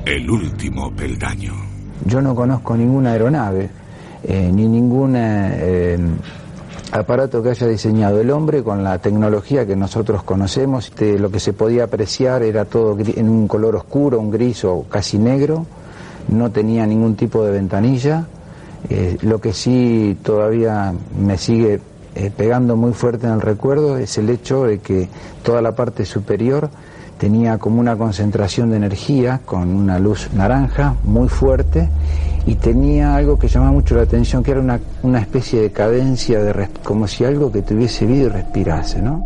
El último peldaño. Yo no conozco ninguna aeronave, ni ningún aparato que haya diseñado el hombre con la tecnología que nosotros conocemos. Lo que se podía apreciar era todo en un color oscuro, un gris o casi negro, no tenía ningún tipo de ventanilla. Lo que sí todavía me sigue pegando muy fuerte en el recuerdo es el hecho de que toda la parte superior tenía como una concentración de energía con una luz naranja muy fuerte, y tenía algo que llamaba mucho la atención, que era una especie de cadencia, como si algo que tuviese vida y respirase, ¿no?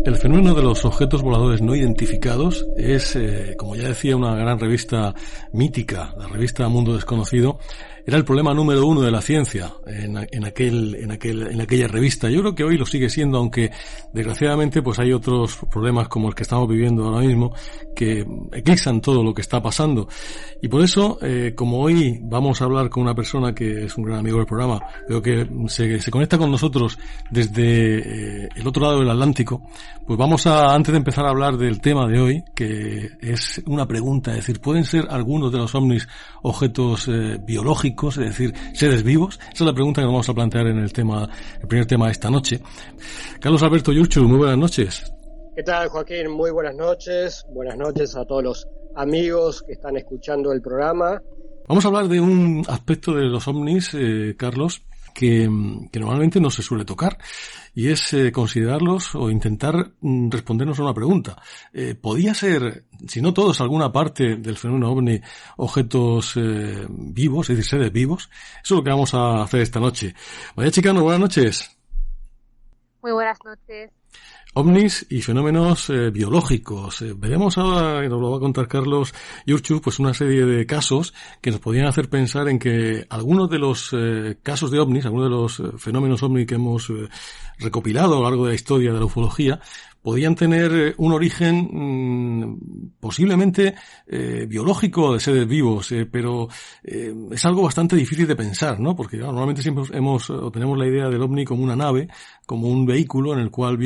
El fenómeno de los objetos voladores no identificados es, como ya decía una gran revista mítica, la revista Mundo Desconocido, era el problema número 1 de la ciencia en aquella revista. Yo creo que hoy lo sigue siendo, aunque desgraciadamente pues hay otros problemas como el que estamos viviendo ahora mismo que eclipsan todo lo que está pasando. Y por eso, como hoy vamos a hablar con una persona que es un gran amigo del programa, pero que se conecta con nosotros desde el otro lado del Atlántico, pues vamos a, antes de empezar a hablar del tema de hoy, que es una pregunta, es decir, ¿pueden ser algunos de los ovnis objetos biológicos, es decir, seres vivos? Esa es la pregunta que nos vamos a plantear en el primer tema de esta noche. Carlos Alberto Yurchu, muy buenas noches. ¿Qué tal, Joaquín? Muy buenas noches a todos los amigos que están escuchando el programa. Vamos a hablar de un aspecto de los ovnis, Carlos, que normalmente no se suele tocar, y es considerarlos o intentar respondernos a una pregunta. ¿Podía ser, si no todos, alguna parte del fenómeno ovni objetos vivos, es decir, seres vivos? Eso es lo que vamos a hacer esta noche. María Chicano, buenas noches. Muy buenas noches. Ovnis y fenómenos biológicos. Veremos ahora, y nos lo va a contar Carlos Yurchu, pues una serie de casos que nos podrían hacer pensar en que algunos de los casos de ovnis, algunos de los fenómenos ovni que hemos recopilado a lo largo de la historia de la ufología, podían tener un origen posiblemente biológico de seres vivos, pero es algo bastante difícil de pensar, ¿no? Porque claro, normalmente siempre tenemos la idea del ovni como una nave, como un vehículo en el cual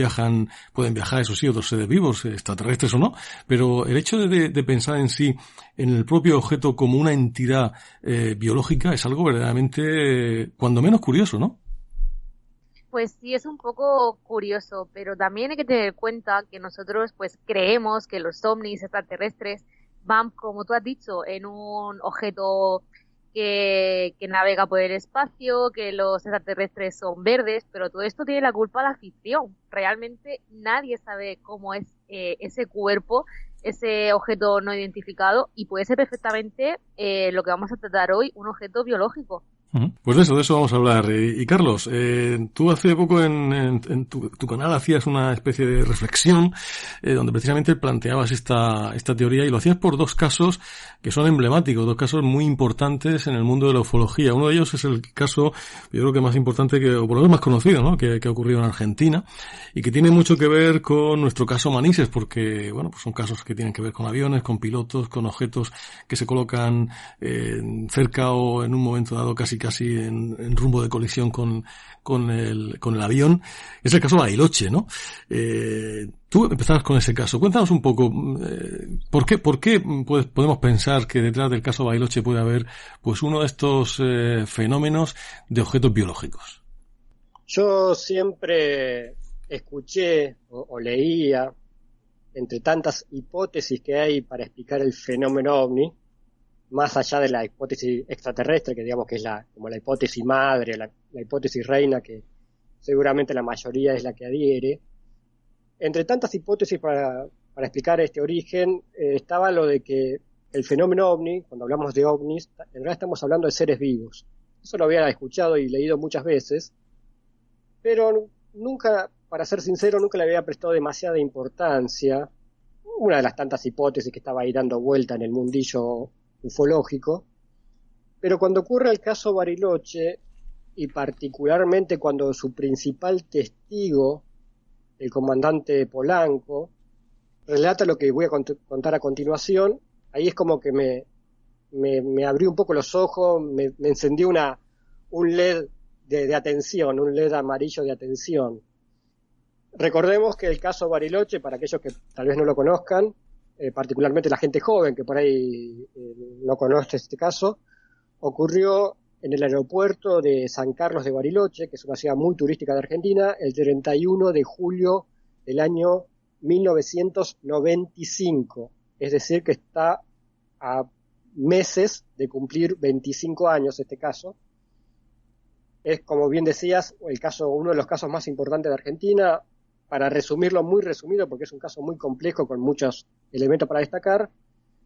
pueden viajar, eso sí, otros seres vivos, extraterrestres o no, pero el hecho de pensar en sí, en el propio objeto como una entidad biológica, es algo verdaderamente, cuando menos curioso, ¿no? Pues sí, es un poco curioso, pero también hay que tener en cuenta que nosotros pues creemos que los ovnis extraterrestres van, como tú has dicho, en un objeto que navega por el espacio, que los extraterrestres son verdes, pero todo esto tiene la culpa la ficción. Realmente nadie sabe cómo es ese cuerpo, ese objeto no identificado, y puede ser perfectamente lo que vamos a tratar hoy, un objeto biológico. Pues de eso vamos a hablar. Y Carlos, tú hace poco en tu canal hacías una especie de reflexión donde precisamente planteabas esta teoría, y lo hacías por dos casos que son emblemáticos, dos casos muy importantes en el mundo de la ufología. Uno de ellos es el caso, yo creo que más importante, o por lo menos más conocido, ¿no? Que ha ocurrido en Argentina, y que tiene mucho que ver con nuestro caso Manises, porque bueno, pues son casos que tienen que ver con aviones, con pilotos, con objetos que se colocan cerca o en un momento dado casi en rumbo de colisión con el avión. Es el caso Bariloche, ¿no? Tú empezabas con ese caso. Cuéntanos un poco, ¿por qué podemos pensar que detrás del caso Bariloche puede haber pues uno de estos fenómenos de objetos biológicos? Yo siempre escuché o leía, entre tantas hipótesis que hay para explicar el fenómeno ovni, más allá de la hipótesis extraterrestre, que digamos que es como la hipótesis madre, la hipótesis reina, que seguramente la mayoría es la que adhiere. Entre tantas hipótesis para explicar este origen, estaba lo de que el fenómeno ovni, cuando hablamos de ovnis, en realidad estamos hablando de seres vivos. Eso lo había escuchado y leído muchas veces, pero nunca, para ser sincero, nunca le había prestado demasiada importancia. Una de las tantas hipótesis que estaba ahí dando vuelta en el mundillo ufológico, pero cuando ocurre el caso Bariloche, y particularmente cuando su principal testigo, el comandante Polanco, relata lo que voy a contar a continuación, ahí es como que me abrió un poco los ojos, me encendió un LED de atención, un LED amarillo de atención. Recordemos que el caso Bariloche, para aquellos que tal vez no lo conozcan, particularmente la gente joven que por ahí no conoce este caso, ocurrió en el aeropuerto de San Carlos de Bariloche, que es una ciudad muy turística de Argentina, el 31 de julio del año 1995. Es decir, que está a meses de cumplir 25 años este caso. Es, como bien decías, uno de los casos más importantes de Argentina. Para resumirlo, muy resumido, porque es un caso muy complejo con muchos elementos para destacar,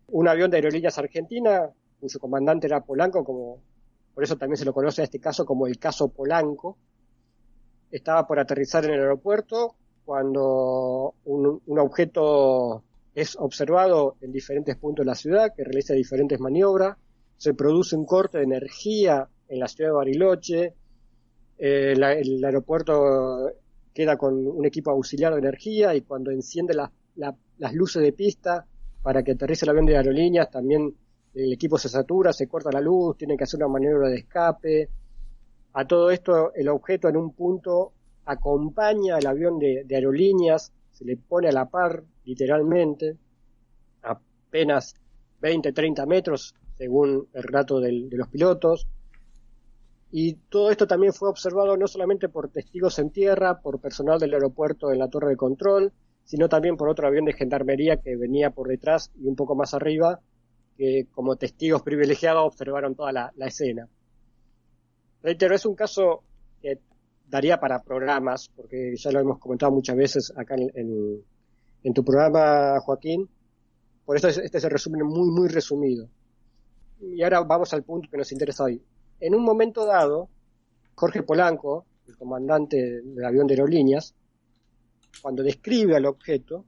un avión de Aerolíneas Argentina, cuyo comandante era Polanco, por eso también se lo conoce a este caso como el caso Polanco, estaba por aterrizar en el aeropuerto cuando un objeto es observado en diferentes puntos de la ciudad, que realiza diferentes maniobras, se produce un corte de energía en la ciudad de Bariloche, el aeropuerto queda con un equipo auxiliar de energía y cuando enciende las luces de pista para que aterrice el avión de Aerolíneas, también el equipo se satura, se corta la luz, tienen que hacer una maniobra de escape. A todo esto, el objeto en un punto acompaña al avión de Aerolíneas, se le pone a la par, literalmente, apenas 20, 30 metros, según el relato de los pilotos. Y todo esto también fue observado no solamente por testigos en tierra, por personal del aeropuerto en la torre de control, sino también por otro avión de gendarmería que venía por detrás y un poco más arriba, que como testigos privilegiados observaron toda la escena. Reitero, es un caso que daría para programas, porque ya lo hemos comentado muchas veces acá en tu programa, Joaquín. Por eso este es el resumen muy, muy resumido. Y ahora vamos al punto que nos interesa hoy. En un momento dado, Jorge Polanco, el comandante del avión de Aerolíneas, cuando describe al objeto,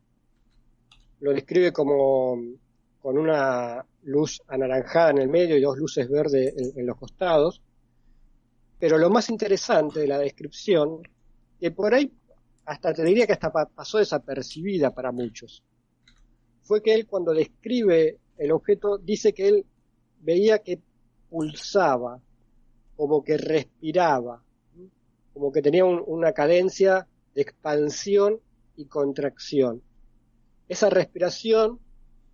lo describe como con una luz anaranjada en el medio y dos luces verdes en los costados. Pero lo más interesante de la descripción, que por ahí hasta te diría que hasta pasó desapercibida para muchos, fue que él, cuando describe el objeto, dice que él veía que pulsaba, como que respiraba, como que tenía una cadencia de expansión y contracción. Esa respiración,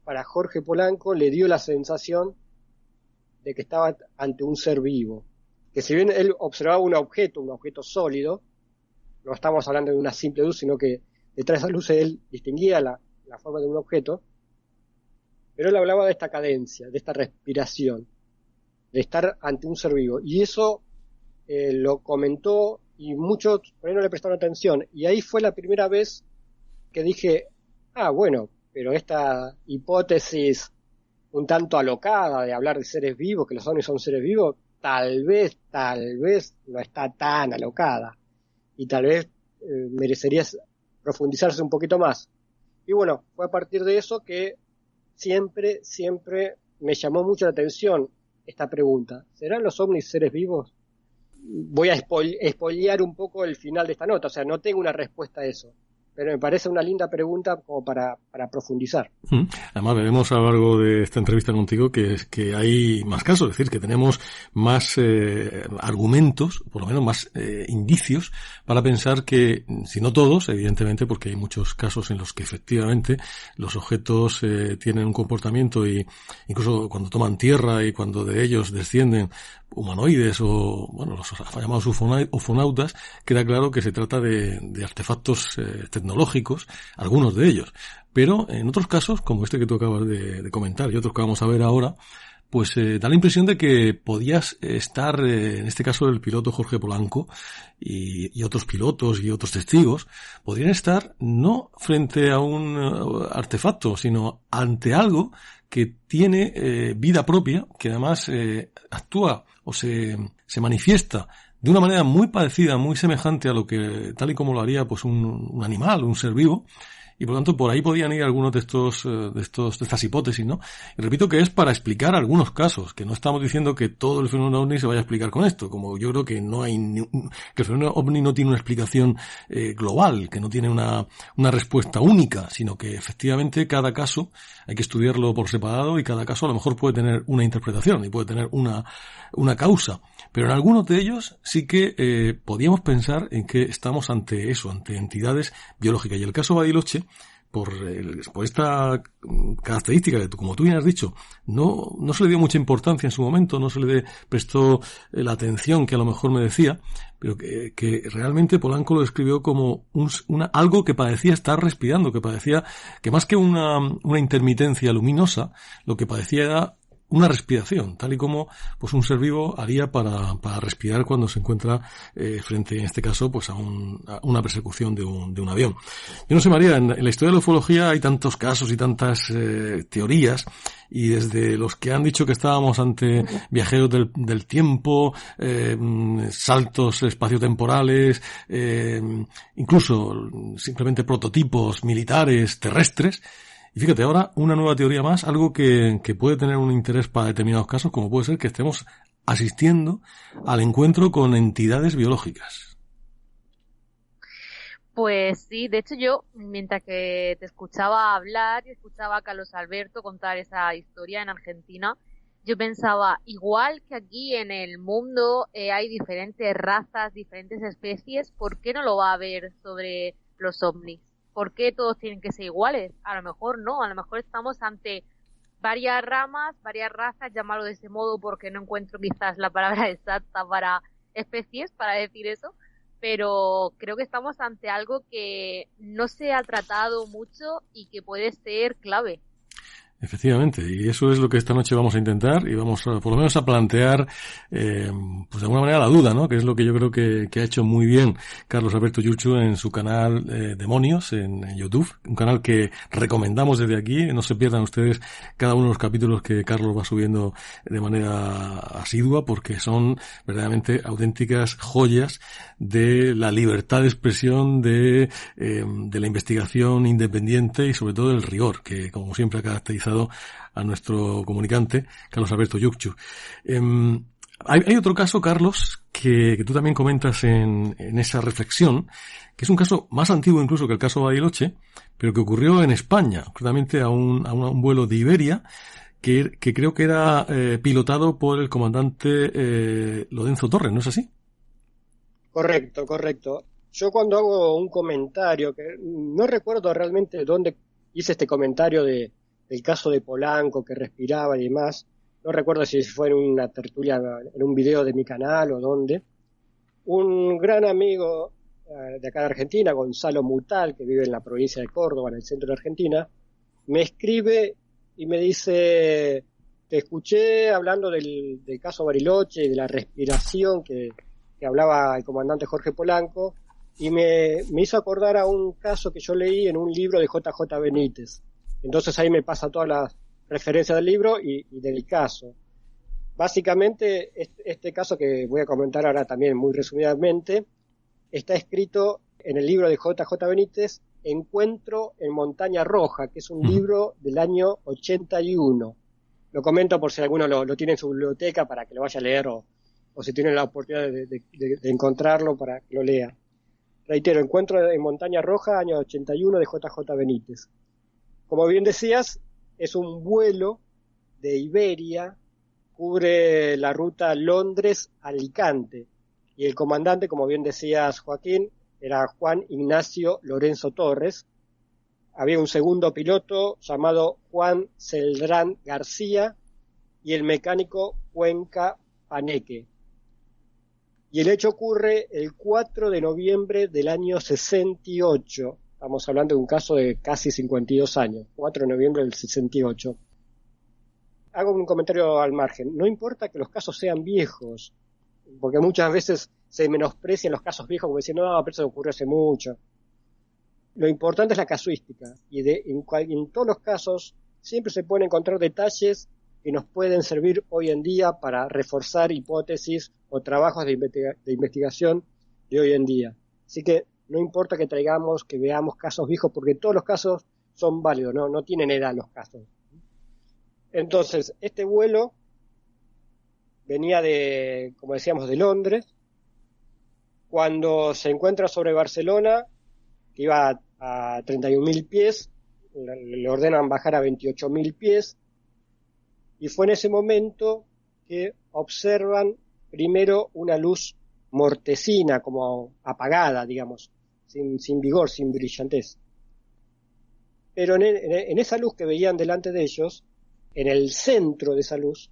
para Jorge Polanco, le dio la sensación de que estaba ante un ser vivo. Que si bien él observaba un objeto sólido, no estamos hablando de una simple luz, sino que detrás de esa luz él distinguía la forma de un objeto, pero él hablaba de esta cadencia, de esta respiración, de estar ante un ser vivo. Y eso lo comentó y muchos por ahí no le prestaron atención. Y ahí fue la primera vez que dije, bueno, pero esta hipótesis un tanto alocada de hablar de seres vivos, que los ovnis son seres vivos, tal vez no está tan alocada. Y tal vez merecería profundizarse un poquito más. Y bueno, fue a partir de eso que siempre me llamó mucho la atención esta pregunta. ¿Serán los ovnis seres vivos? Voy a spoilear un poco el final de esta nota, o sea, no tengo una respuesta a eso, pero me parece una linda pregunta como para profundizar. Además, veremos a lo largo de esta entrevista contigo que hay más casos, es decir, que tenemos más argumentos, por lo menos más indicios, para pensar que, si no todos, evidentemente, porque hay muchos casos en los que efectivamente los objetos tienen un comportamiento y incluso cuando toman tierra y cuando de ellos descienden humanoides o, bueno, los llamados ufonautas, queda claro que se trata de artefactos tecnológicos, algunos de ellos. Pero en otros casos, como este que tú acabas de comentar y otros que vamos a ver ahora, pues da la impresión de que podías estar, en este caso el piloto Jorge Polanco y otros pilotos y otros testigos, podrían estar no frente a un artefacto, sino ante algo que tiene vida propia, que además actúa o se manifiesta de una manera muy parecida, muy semejante a lo que, tal y como lo haría pues un animal, un ser vivo. Y por lo tanto, por ahí podían ir algunos de estas hipótesis, ¿no? Y repito que es para explicar algunos casos, que no estamos diciendo que todo el fenómeno ovni se vaya a explicar con esto, como yo creo que que el fenómeno ovni no tiene una explicación global, que no tiene una respuesta única, sino que efectivamente cada caso hay que estudiarlo por separado y cada caso a lo mejor puede tener una interpretación y puede tener una causa. Pero en algunos de ellos sí que podíamos pensar en que estamos ante eso, ante entidades biológicas. Y el caso Bariloche, por esta característica que, como tú bien has dicho, no se le dio mucha importancia en su momento, no se le prestó la atención que a lo mejor merecía, pero que realmente Polanco lo describió como algo que parecía estar respirando, que parecía que más que una intermitencia luminosa, lo que parecía era una respiración, tal y como pues un ser vivo haría para respirar cuando se encuentra frente, en este caso, pues a una persecución de un avión. Yo no sé, María, en la historia de la ufología hay tantos casos y tantas teorías, y desde los que han dicho que estábamos ante viajeros del tiempo, saltos espaciotemporales, incluso simplemente prototipos militares terrestres. Y fíjate, ahora una nueva teoría más, algo que puede tener un interés para determinados casos, como puede ser que estemos asistiendo al encuentro con entidades biológicas. Pues sí, de hecho yo, mientras que te escuchaba hablar y escuchaba a Carlos Alberto contar esa historia en Argentina, yo pensaba, igual que aquí en el mundo hay diferentes razas, diferentes especies, ¿por qué no lo va a haber sobre los ovnis? ¿Por qué todos tienen que ser iguales? A lo mejor no, a lo mejor estamos ante varias ramas, varias razas, llamarlo de ese modo porque no encuentro quizás la palabra exacta para especies, para decir eso, pero creo que estamos ante algo que no se ha tratado mucho y que puede ser clave. Efectivamente, y eso es lo que esta noche vamos a intentar, y vamos a, por lo menos a plantear, pues de alguna manera la duda, ¿no? Que es lo que yo creo que ha hecho muy bien Carlos Alberto Yuchu en su canal Demonios en YouTube, un canal que recomendamos desde aquí. No se pierdan ustedes cada uno de los capítulos que Carlos va subiendo de manera asidua, porque son verdaderamente auténticas joyas de la libertad de expresión, de la investigación independiente y sobre todo del rigor, que como siempre ha caracterizado a nuestro comunicante, Carlos Alberto Yuchu. Hay otro caso, Carlos, que tú también comentas en esa reflexión, que es un caso más antiguo incluso que el caso Bariloche, pero que ocurrió en España, concretamente a un vuelo de Iberia, que creo que era pilotado por el comandante Lorenzo Torres, ¿no es así? Correcto. Yo cuando hago un comentario, que no recuerdo realmente dónde hice este comentario del caso de Polanco, que respiraba y demás, no recuerdo si fue en una tertulia, en un video de mi canal o dónde, un gran amigo de acá de Argentina, Gonzalo Mutal, que vive en la provincia de Córdoba, en el centro de Argentina, me escribe y me dice: te escuché hablando del caso Bariloche y de la respiración que hablaba el comandante Jorge Polanco, y me hizo acordar a un caso que yo leí en un libro de JJ Benítez. Entonces ahí me pasa todas las referencias del libro y del caso. Básicamente, este caso que voy a comentar ahora también muy resumidamente, está escrito en el libro de JJ Benítez, Encuentro en Montaña Roja, que es un libro del año 81. Lo comento por si alguno lo tiene en su biblioteca para que lo vaya a leer, o si tienen la oportunidad de encontrarlo para que lo lea. Reitero, Encuentro en Montaña Roja, año 81, de JJ Benítez. Como bien decías, es un vuelo de Iberia, cubre la ruta Londres-Alicante, y el comandante, como bien decías, Joaquín, era Juan Ignacio Lorenzo Torres. Había un segundo piloto llamado Juan Celdrán García y el mecánico Cuenca Paneque. Y el hecho ocurre el 4 de noviembre del año 68. Estamos hablando de un caso de casi 52 años. 4 de noviembre del 68. Hago un comentario al margen. No importa que los casos sean viejos, porque muchas veces se menosprecian los casos viejos como diciendo, no, pero eso ocurrió hace mucho. Lo importante es la casuística. Y en todos los casos siempre se pueden encontrar detalles que nos pueden servir hoy en día para reforzar hipótesis o trabajos de investigación de hoy en día. Así que no importa que veamos casos viejos, porque todos los casos son válidos, no tienen edad los casos. Entonces, este vuelo venía como decíamos, de Londres. Cuando se encuentra sobre Barcelona, que iba a 31.000 pies, le ordenan bajar a 28.000 pies, y fue en ese momento que observan primero una luz mortecina, como apagada, digamos, sin vigor, sin brillantez. pero en esa luz que veían delante de ellos, en el centro de esa luz,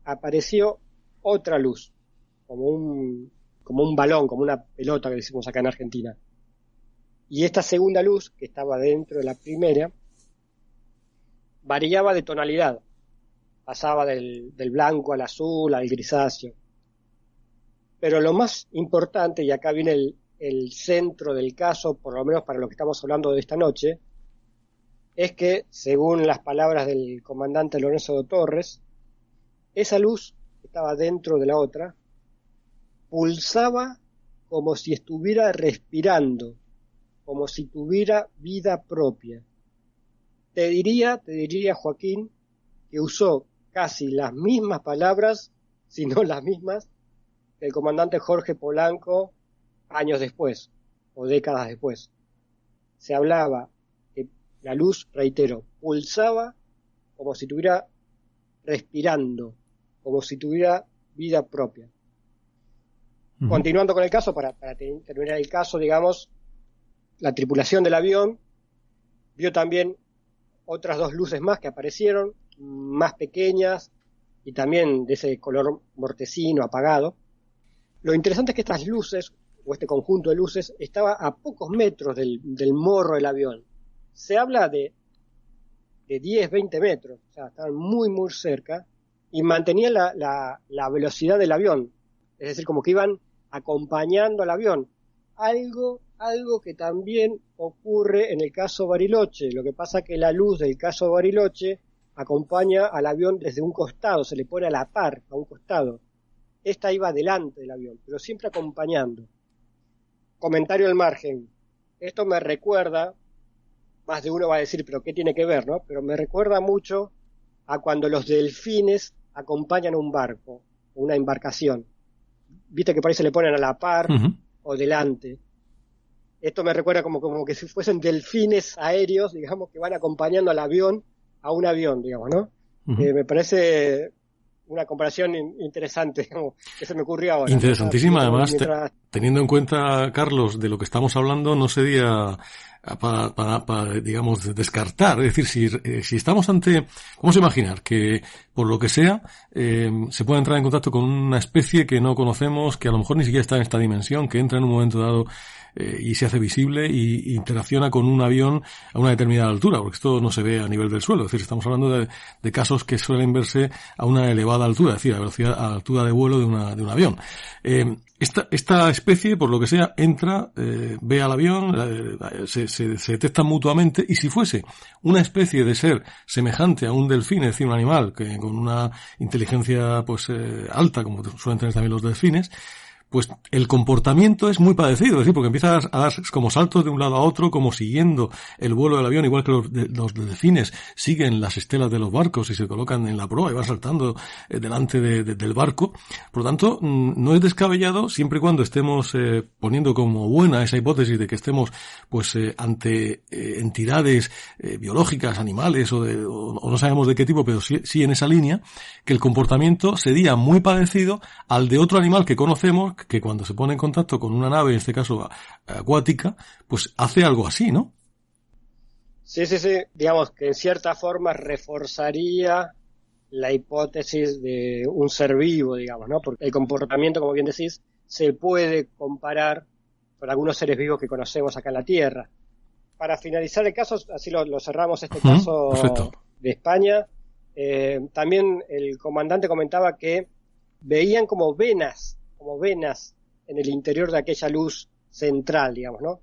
apareció otra luz, como un balón, como una pelota que decimos acá en Argentina. Y esta segunda luz, que estaba dentro de la primera, variaba de tonalidad. Pasaba del blanco al azul, al grisáceo. Pero lo más importante, y acá viene el centro del caso, por lo menos para lo que estamos hablando de esta noche, es que, según las palabras del comandante Lorenzo Torres, esa luz que estaba dentro de la otra pulsaba como si estuviera respirando, como si tuviera vida propia. Te diría, Joaquín, que usó casi las mismas palabras, si no las mismas, que el comandante Jorge Polanco años después, o décadas después. Se hablaba que la luz, reitero, pulsaba como si estuviera respirando, como si tuviera vida propia. Uh-huh. Continuando con el caso, para terminar el caso, digamos, la tripulación del avión vio también otras dos luces más que aparecieron, más pequeñas y también de ese color mortecino, apagado. Lo interesante es que estas luces, o este conjunto de luces, estaba a pocos metros del morro del avión. Se habla de 10, 20 metros, o sea, estaban muy, muy cerca, y mantenían la velocidad del avión, es decir, como que iban acompañando al avión. Algo que también ocurre en el caso Bariloche. Lo que pasa es que la luz del caso Bariloche acompaña al avión desde un costado, se le pone a la par, a un costado. Esta iba delante del avión, pero siempre acompañando. Comentario al margen. Esto me recuerda, más de uno va a decir, pero ¿qué tiene que ver, no? Pero me recuerda mucho a cuando los delfines acompañan un barco, una embarcación. Viste que por ahí se le ponen a la par o delante. Esto me recuerda como que si fuesen delfines aéreos, digamos, que van acompañando al avión, a un avión, digamos, ¿no? Me parece una comparación interesante, digamos, que se me ocurrió ahora. Interesantísima, además, teniendo en cuenta, Carlos, de lo que estamos hablando, no sería para digamos, descartar. Es decir, si estamos ante, vamos a imaginar que, por lo que sea, se puede entrar en contacto con una especie que no conocemos, que a lo mejor ni siquiera está en esta dimensión, que entra en un momento dado y se hace visible y interacciona con un avión a una determinada altura, porque esto no se ve a nivel del suelo. Es decir, estamos hablando de casos que suelen verse a una elevada altura, es decir, a la altura de vuelo de un avión. Esta especie, por lo que sea, entra, ve al avión, se detectan mutuamente, y si fuese una especie de ser semejante a un delfín, es decir, un animal que con una inteligencia pues alta, como suelen tener también los delfines, pues el comportamiento es muy parecido, es decir, porque empieza a dar como saltos de un lado a otro, como siguiendo el vuelo del avión, igual que los delfines siguen las estelas de los barcos y se colocan en la proa y van saltando delante del barco. Por lo tanto, no es descabellado, siempre y cuando estemos poniendo como buena esa hipótesis de que estemos pues ante entidades biológicas, animales o no sabemos de qué tipo, pero sí en esa línea, que el comportamiento sería muy parecido al de otro animal que conocemos, que cuando se pone en contacto con una nave, en este caso acuática, pues hace algo así, ¿no? Sí. Digamos que en cierta forma reforzaría la hipótesis de un ser vivo, digamos, ¿no? Porque el comportamiento, como bien decís, se puede comparar con algunos seres vivos que conocemos acá en la Tierra. Para finalizar el caso, así lo cerramos este caso. Perfecto. De España, también el comandante comentaba que veían como venas en el interior de aquella luz central, digamos, ¿no?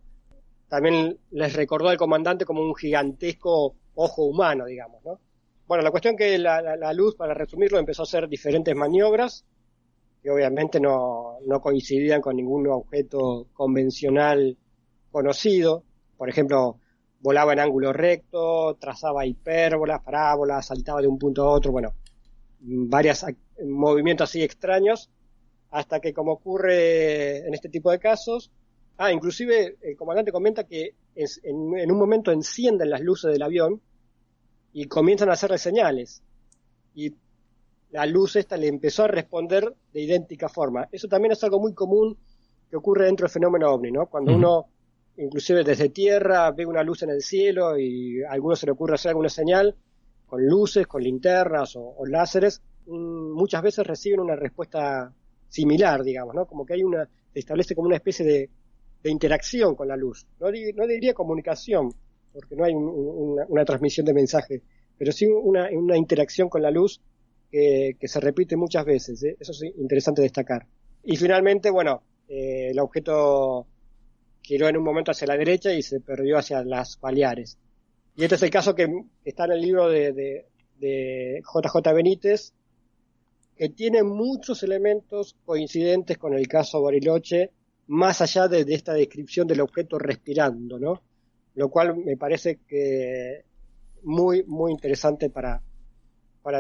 También les recordó al comandante como un gigantesco ojo humano, digamos, ¿no? Bueno, la cuestión que la luz, para resumirlo, empezó a hacer diferentes maniobras que obviamente no coincidían con ningún objeto convencional conocido. Por ejemplo, volaba en ángulo recto, trazaba hipérbolas, parábolas, saltaba de un punto a otro, bueno, varios movimientos así extraños, hasta que, como ocurre en este tipo de casos, inclusive el comandante comenta que en un momento encienden las luces del avión y comienzan a hacerle señales, y la luz esta le empezó a responder de idéntica forma. Eso también es algo muy común que ocurre dentro del fenómeno OVNI, ¿no? Cuando uno inclusive desde tierra ve una luz en el cielo y a algunos se le ocurre hacer alguna señal con luces, con linternas o láseres, muchas veces reciben una respuesta similar, digamos, ¿no? Como que se establece como una especie de interacción con la luz. No diría comunicación, porque no hay una transmisión de mensaje, pero sí una interacción con la luz que se repite muchas veces, ¿eh? Eso es interesante destacar. Y finalmente, bueno, el objeto giró en un momento hacia la derecha y se perdió hacia las Baleares. Y este es el caso que está en el libro de J.J. Benítez, que tiene muchos elementos coincidentes con el caso Bariloche, más allá de esta descripción del objeto respirando, ¿no? Lo cual me parece que muy, muy interesante para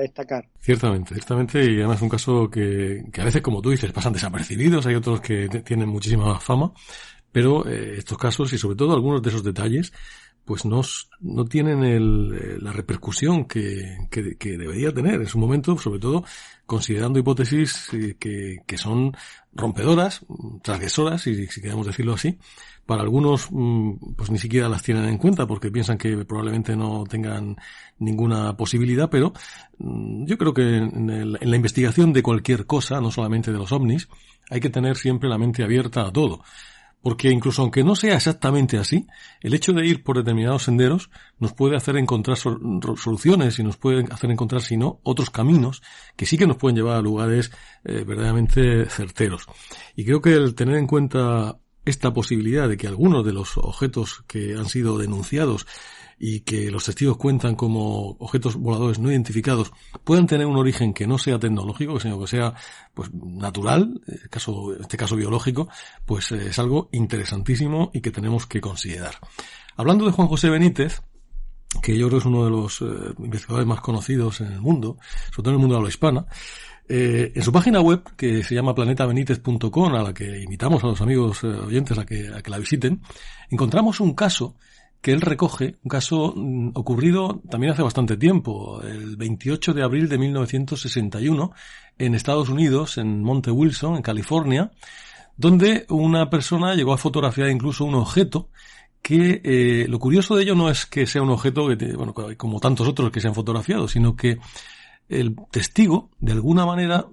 destacar. Ciertamente, y además es un caso que a veces, como tú dices, pasan desapercibidos, hay otros que tienen muchísima fama, pero estos casos y sobre todo algunos de esos detalles pues no tienen la repercusión que debería tener en su momento, sobre todo considerando hipótesis que son rompedoras, transgresoras, si queremos decirlo así. Para algunos pues ni siquiera las tienen en cuenta porque piensan que probablemente no tengan ninguna posibilidad, pero yo creo que en la investigación de cualquier cosa, no solamente de los ovnis, hay que tener siempre la mente abierta a todo. Porque incluso aunque no sea exactamente así, el hecho de ir por determinados senderos nos puede hacer encontrar soluciones y nos puede hacer encontrar, si no, otros caminos que sí que nos pueden llevar a lugares verdaderamente certeros. Y creo que el tener en cuenta esta posibilidad de que algunos de los objetos que han sido denunciados y que los testigos cuentan como objetos voladores no identificados puedan tener un origen que no sea tecnológico, sino que sea pues natural, en este caso biológico, pues es algo interesantísimo y que tenemos que considerar. Hablando de Juan José Benítez, que yo creo que es uno de los investigadores más conocidos en el mundo, sobre todo en el mundo de habla hispana, en su página web, que se llama planetabenitez.com, a la que invitamos a los amigos oyentes a que la visiten, encontramos un caso que él recoge, un caso ocurrido también hace bastante tiempo, el 28 de abril de 1961, en Estados Unidos, en Monte Wilson, en California, donde una persona llegó a fotografiar incluso un objeto que lo curioso de ello no es que sea un objeto como tantos otros que se han fotografiado, sino que el testigo, de alguna manera,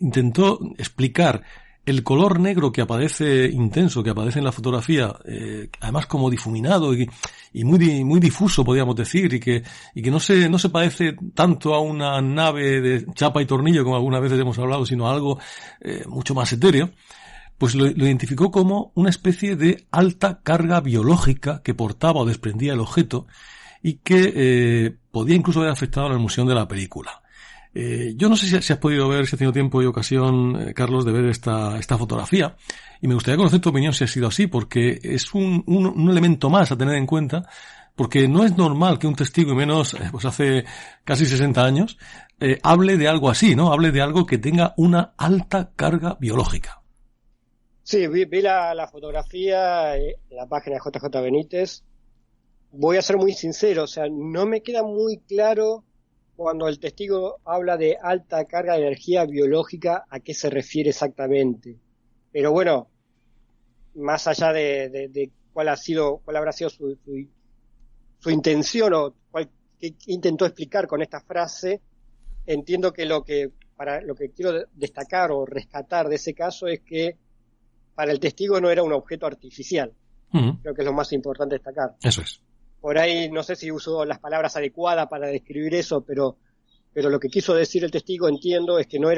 intentó explicar el color negro que aparece intenso, que aparece en la fotografía, además como difuminado y muy difuso, podríamos decir, y que no se parece tanto a una nave de chapa y tornillo, como algunas veces hemos hablado, sino a algo mucho más etéreo, pues lo identificó como una especie de alta carga biológica que portaba o desprendía el objeto y que podía incluso haber afectado a la emulsión de la película. Yo no sé si has podido ver, si has tenido tiempo y ocasión, Carlos, de ver esta fotografía, y me gustaría conocer tu opinión si ha sido así, porque es un elemento más a tener en cuenta, porque no es normal que un testigo, y menos pues hace casi 60 años, hable de algo así, ¿no? Hable de algo que tenga una alta carga biológica. Sí, vi la fotografía en la página de JJ Benítez. Voy a ser muy sincero, o sea, no me queda muy claro cuando el testigo habla de alta carga de energía biológica, ¿a qué se refiere exactamente? Pero bueno, más allá de cuál habrá sido su intención o qué intentó explicar con esta frase, entiendo que lo que quiero destacar o rescatar de ese caso es que para el testigo no era un objeto artificial. Uh-huh. Creo que es lo más importante destacar. Eso es. Por ahí no sé si uso las palabras adecuadas para describir eso, pero lo que quiso decir el testigo, entiendo, es que no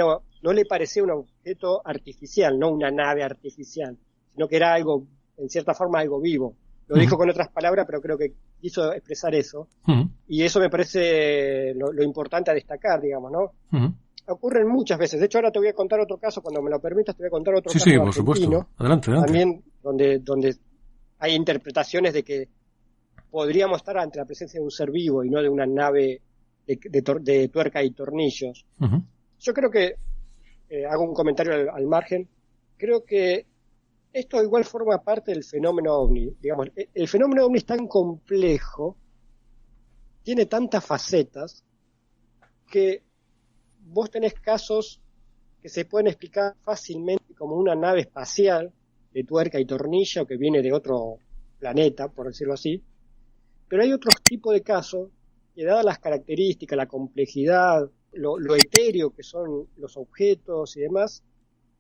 le parecía un objeto artificial, no una nave artificial, sino que era algo, en cierta forma, algo vivo. Lo dijo con otras palabras, pero creo que quiso expresar eso. Y eso me parece lo importante a destacar, digamos, ¿no? Ocurren muchas veces. De hecho, ahora te voy a contar otro caso, cuando me lo permitas, te voy a contar otro caso. Sí, por supuesto. Adelante. También donde hay interpretaciones de que podríamos estar ante la presencia de un ser vivo y no de una nave de tuerca y tornillos. Uh-huh. Yo creo que, hago un comentario al margen, creo que esto igual forma parte del fenómeno ovni. Digamos, el fenómeno ovni es tan complejo, tiene tantas facetas, que vos tenés casos que se pueden explicar fácilmente como una nave espacial, de tuerca y tornillo que viene de otro planeta, por decirlo así. Pero hay otros tipos de casos que, dadas las características, la complejidad, lo etéreo que son los objetos y demás,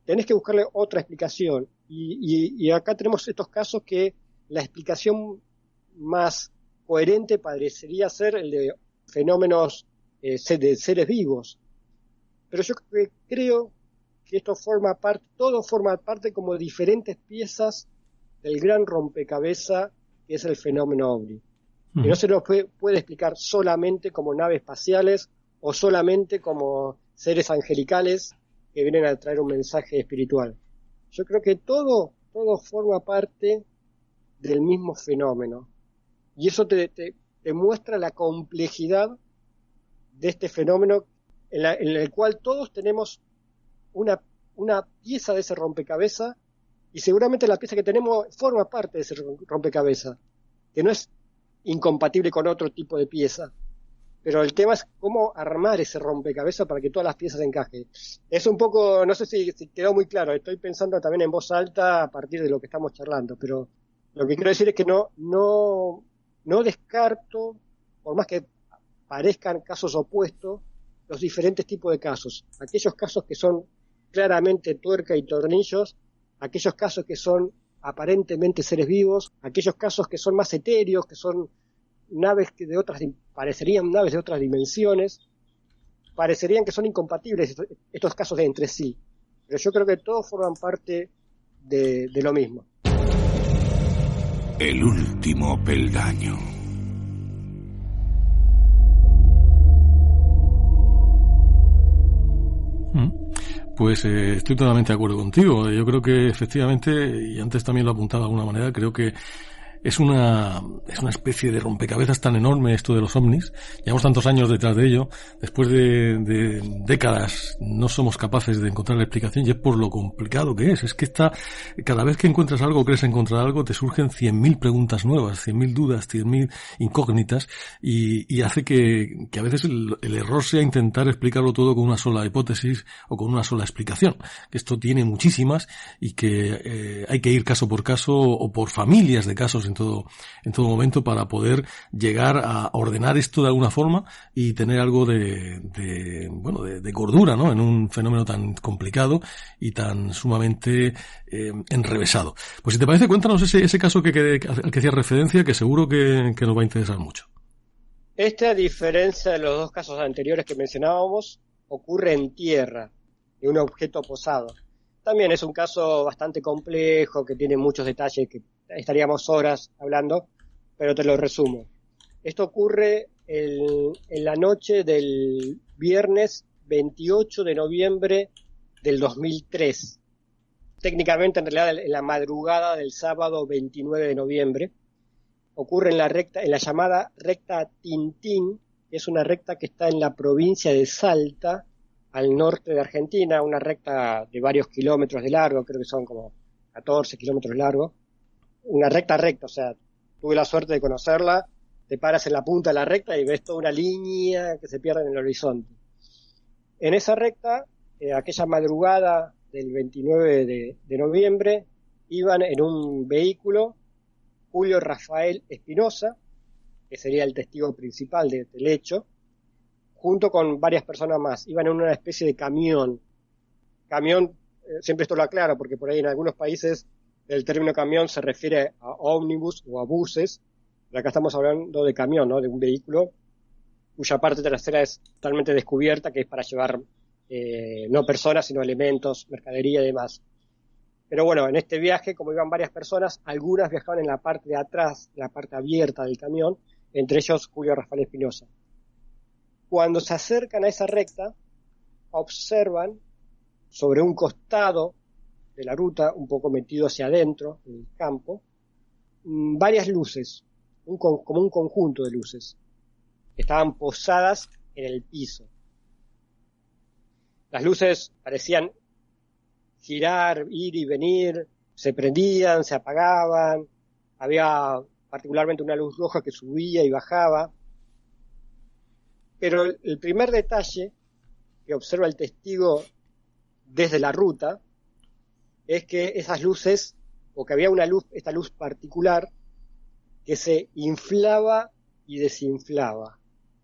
tenés que buscarle otra explicación. Y acá tenemos estos casos que la explicación más coherente parecería ser el de fenómenos de seres vivos. Pero yo creo que esto todo forma parte como diferentes piezas del gran rompecabezas que es el fenómeno OVNI. Que no se nos puede explicar solamente como naves espaciales o solamente como seres angelicales que vienen a traer un mensaje espiritual. Yo creo que todo forma parte del mismo fenómeno. Y eso te muestra la complejidad de este fenómeno en el cual todos tenemos una pieza de ese rompecabezas, y seguramente la pieza que tenemos forma parte de ese rompecabezas, que no es incompatible con otro tipo de pieza. Pero el tema es cómo armar ese rompecabezas para que todas las piezas encajen. Es un poco, no sé si quedó muy claro, estoy pensando también en voz alta a partir de lo que estamos charlando, pero lo que quiero decir es que no descarto, por más que parezcan casos opuestos, los diferentes tipos de casos. Aquellos casos que son claramente tuerca y tornillos, aquellos casos que son aparentemente seres vivos, aquellos casos que son más etéreos, que son naves que parecerían naves de otras dimensiones, parecerían que son incompatibles estos casos de entre sí. Pero yo creo que todos forman parte de lo mismo. El último peldaño. Pues estoy totalmente de acuerdo contigo. Yo creo que efectivamente, y antes también lo apuntaba de alguna manera, creo que es una especie de rompecabezas tan enorme esto de los ovnis. Llevamos tantos años detrás de ello. Después de décadas no somos capaces de encontrar la explicación, y es por lo complicado que es. Es que cada vez que encuentras algo, crees encontrar algo, te surgen 100.000 preguntas nuevas, 100.000 dudas, 100.000 incógnitas, y hace que a veces el error sea intentar explicarlo todo con una sola hipótesis o con una sola explicación. Que esto tiene muchísimas y que hay que ir caso por caso o por familias de casos en todo momento para poder llegar a ordenar esto de alguna forma y tener algo de cordura, ¿no? En un fenómeno tan complicado y tan sumamente enrevesado. Pues si te parece, cuéntanos ese caso al que hacías referencia, que seguro que nos va a interesar mucho. A diferencia de los dos casos anteriores que mencionábamos, ocurre en tierra, en un objeto posado. También es un caso bastante complejo, que tiene muchos detalles que estaríamos horas hablando, pero te lo resumo. Esto ocurre en la noche del viernes 28 de noviembre del 2003. Técnicamente, en realidad, en la madrugada del sábado 29 de noviembre. Ocurre en la llamada recta Tintín, que es una recta que está en la provincia de Salta, al norte de Argentina, una recta de varios kilómetros de largo, creo que son como 14 kilómetros de largo. Una recta, o sea, tuve la suerte de conocerla, te paras en la punta de la recta y ves toda una línea que se pierde en el horizonte. En esa recta, aquella madrugada del 29 de noviembre, iban en un vehículo Julio Rafael Espinosa, que sería el testigo principal del hecho, junto con varias personas más. Iban en una especie de camión. Siempre esto lo aclaro, porque por ahí en algunos países el término camión se refiere a ómnibus o a buses, pero acá estamos hablando de camión, ¿no? De un vehículo cuya parte trasera es totalmente descubierta, que es para llevar no personas, sino elementos, mercadería y demás. Pero bueno, en este viaje, como iban varias personas, algunas viajaban en la parte de atrás, la parte abierta del camión, entre ellos Julio Rafael Espinosa. Cuando se acercan a esa recta, observan sobre un costado de la ruta, un poco metido hacia adentro, en el campo, varias luces, como un conjunto de luces. Estaban posadas en el piso. Las luces parecían girar, ir y venir, se prendían, se apagaban, había particularmente una luz roja que subía y bajaba. Pero el primer detalle que observa el testigo desde la ruta es que esas luces o que había una luz, esta luz particular, que se inflaba y desinflaba,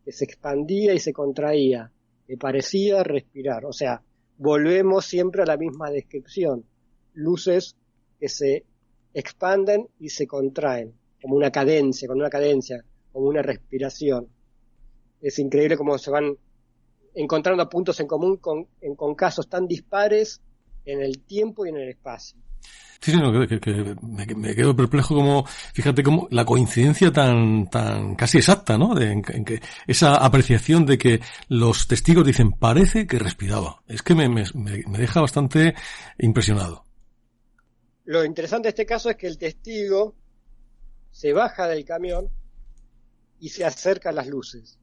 que se expandía y se contraía, que parecía respirar. O sea, volvemos siempre a la misma descripción. Luces que se expanden y se contraen, como una cadencia, como una respiración. Es increíble cómo se van encontrando puntos en común con casos tan dispares en el tiempo y en el espacio. Sí, sí, no, que me quedo perplejo como, fíjate cómo la coincidencia tan casi exacta, ¿no? En que esa apreciación de que los testigos dicen, parece que respiraba. Es que me deja bastante impresionado. Lo interesante de este caso es que el testigo se baja del camión y se acerca a las luces.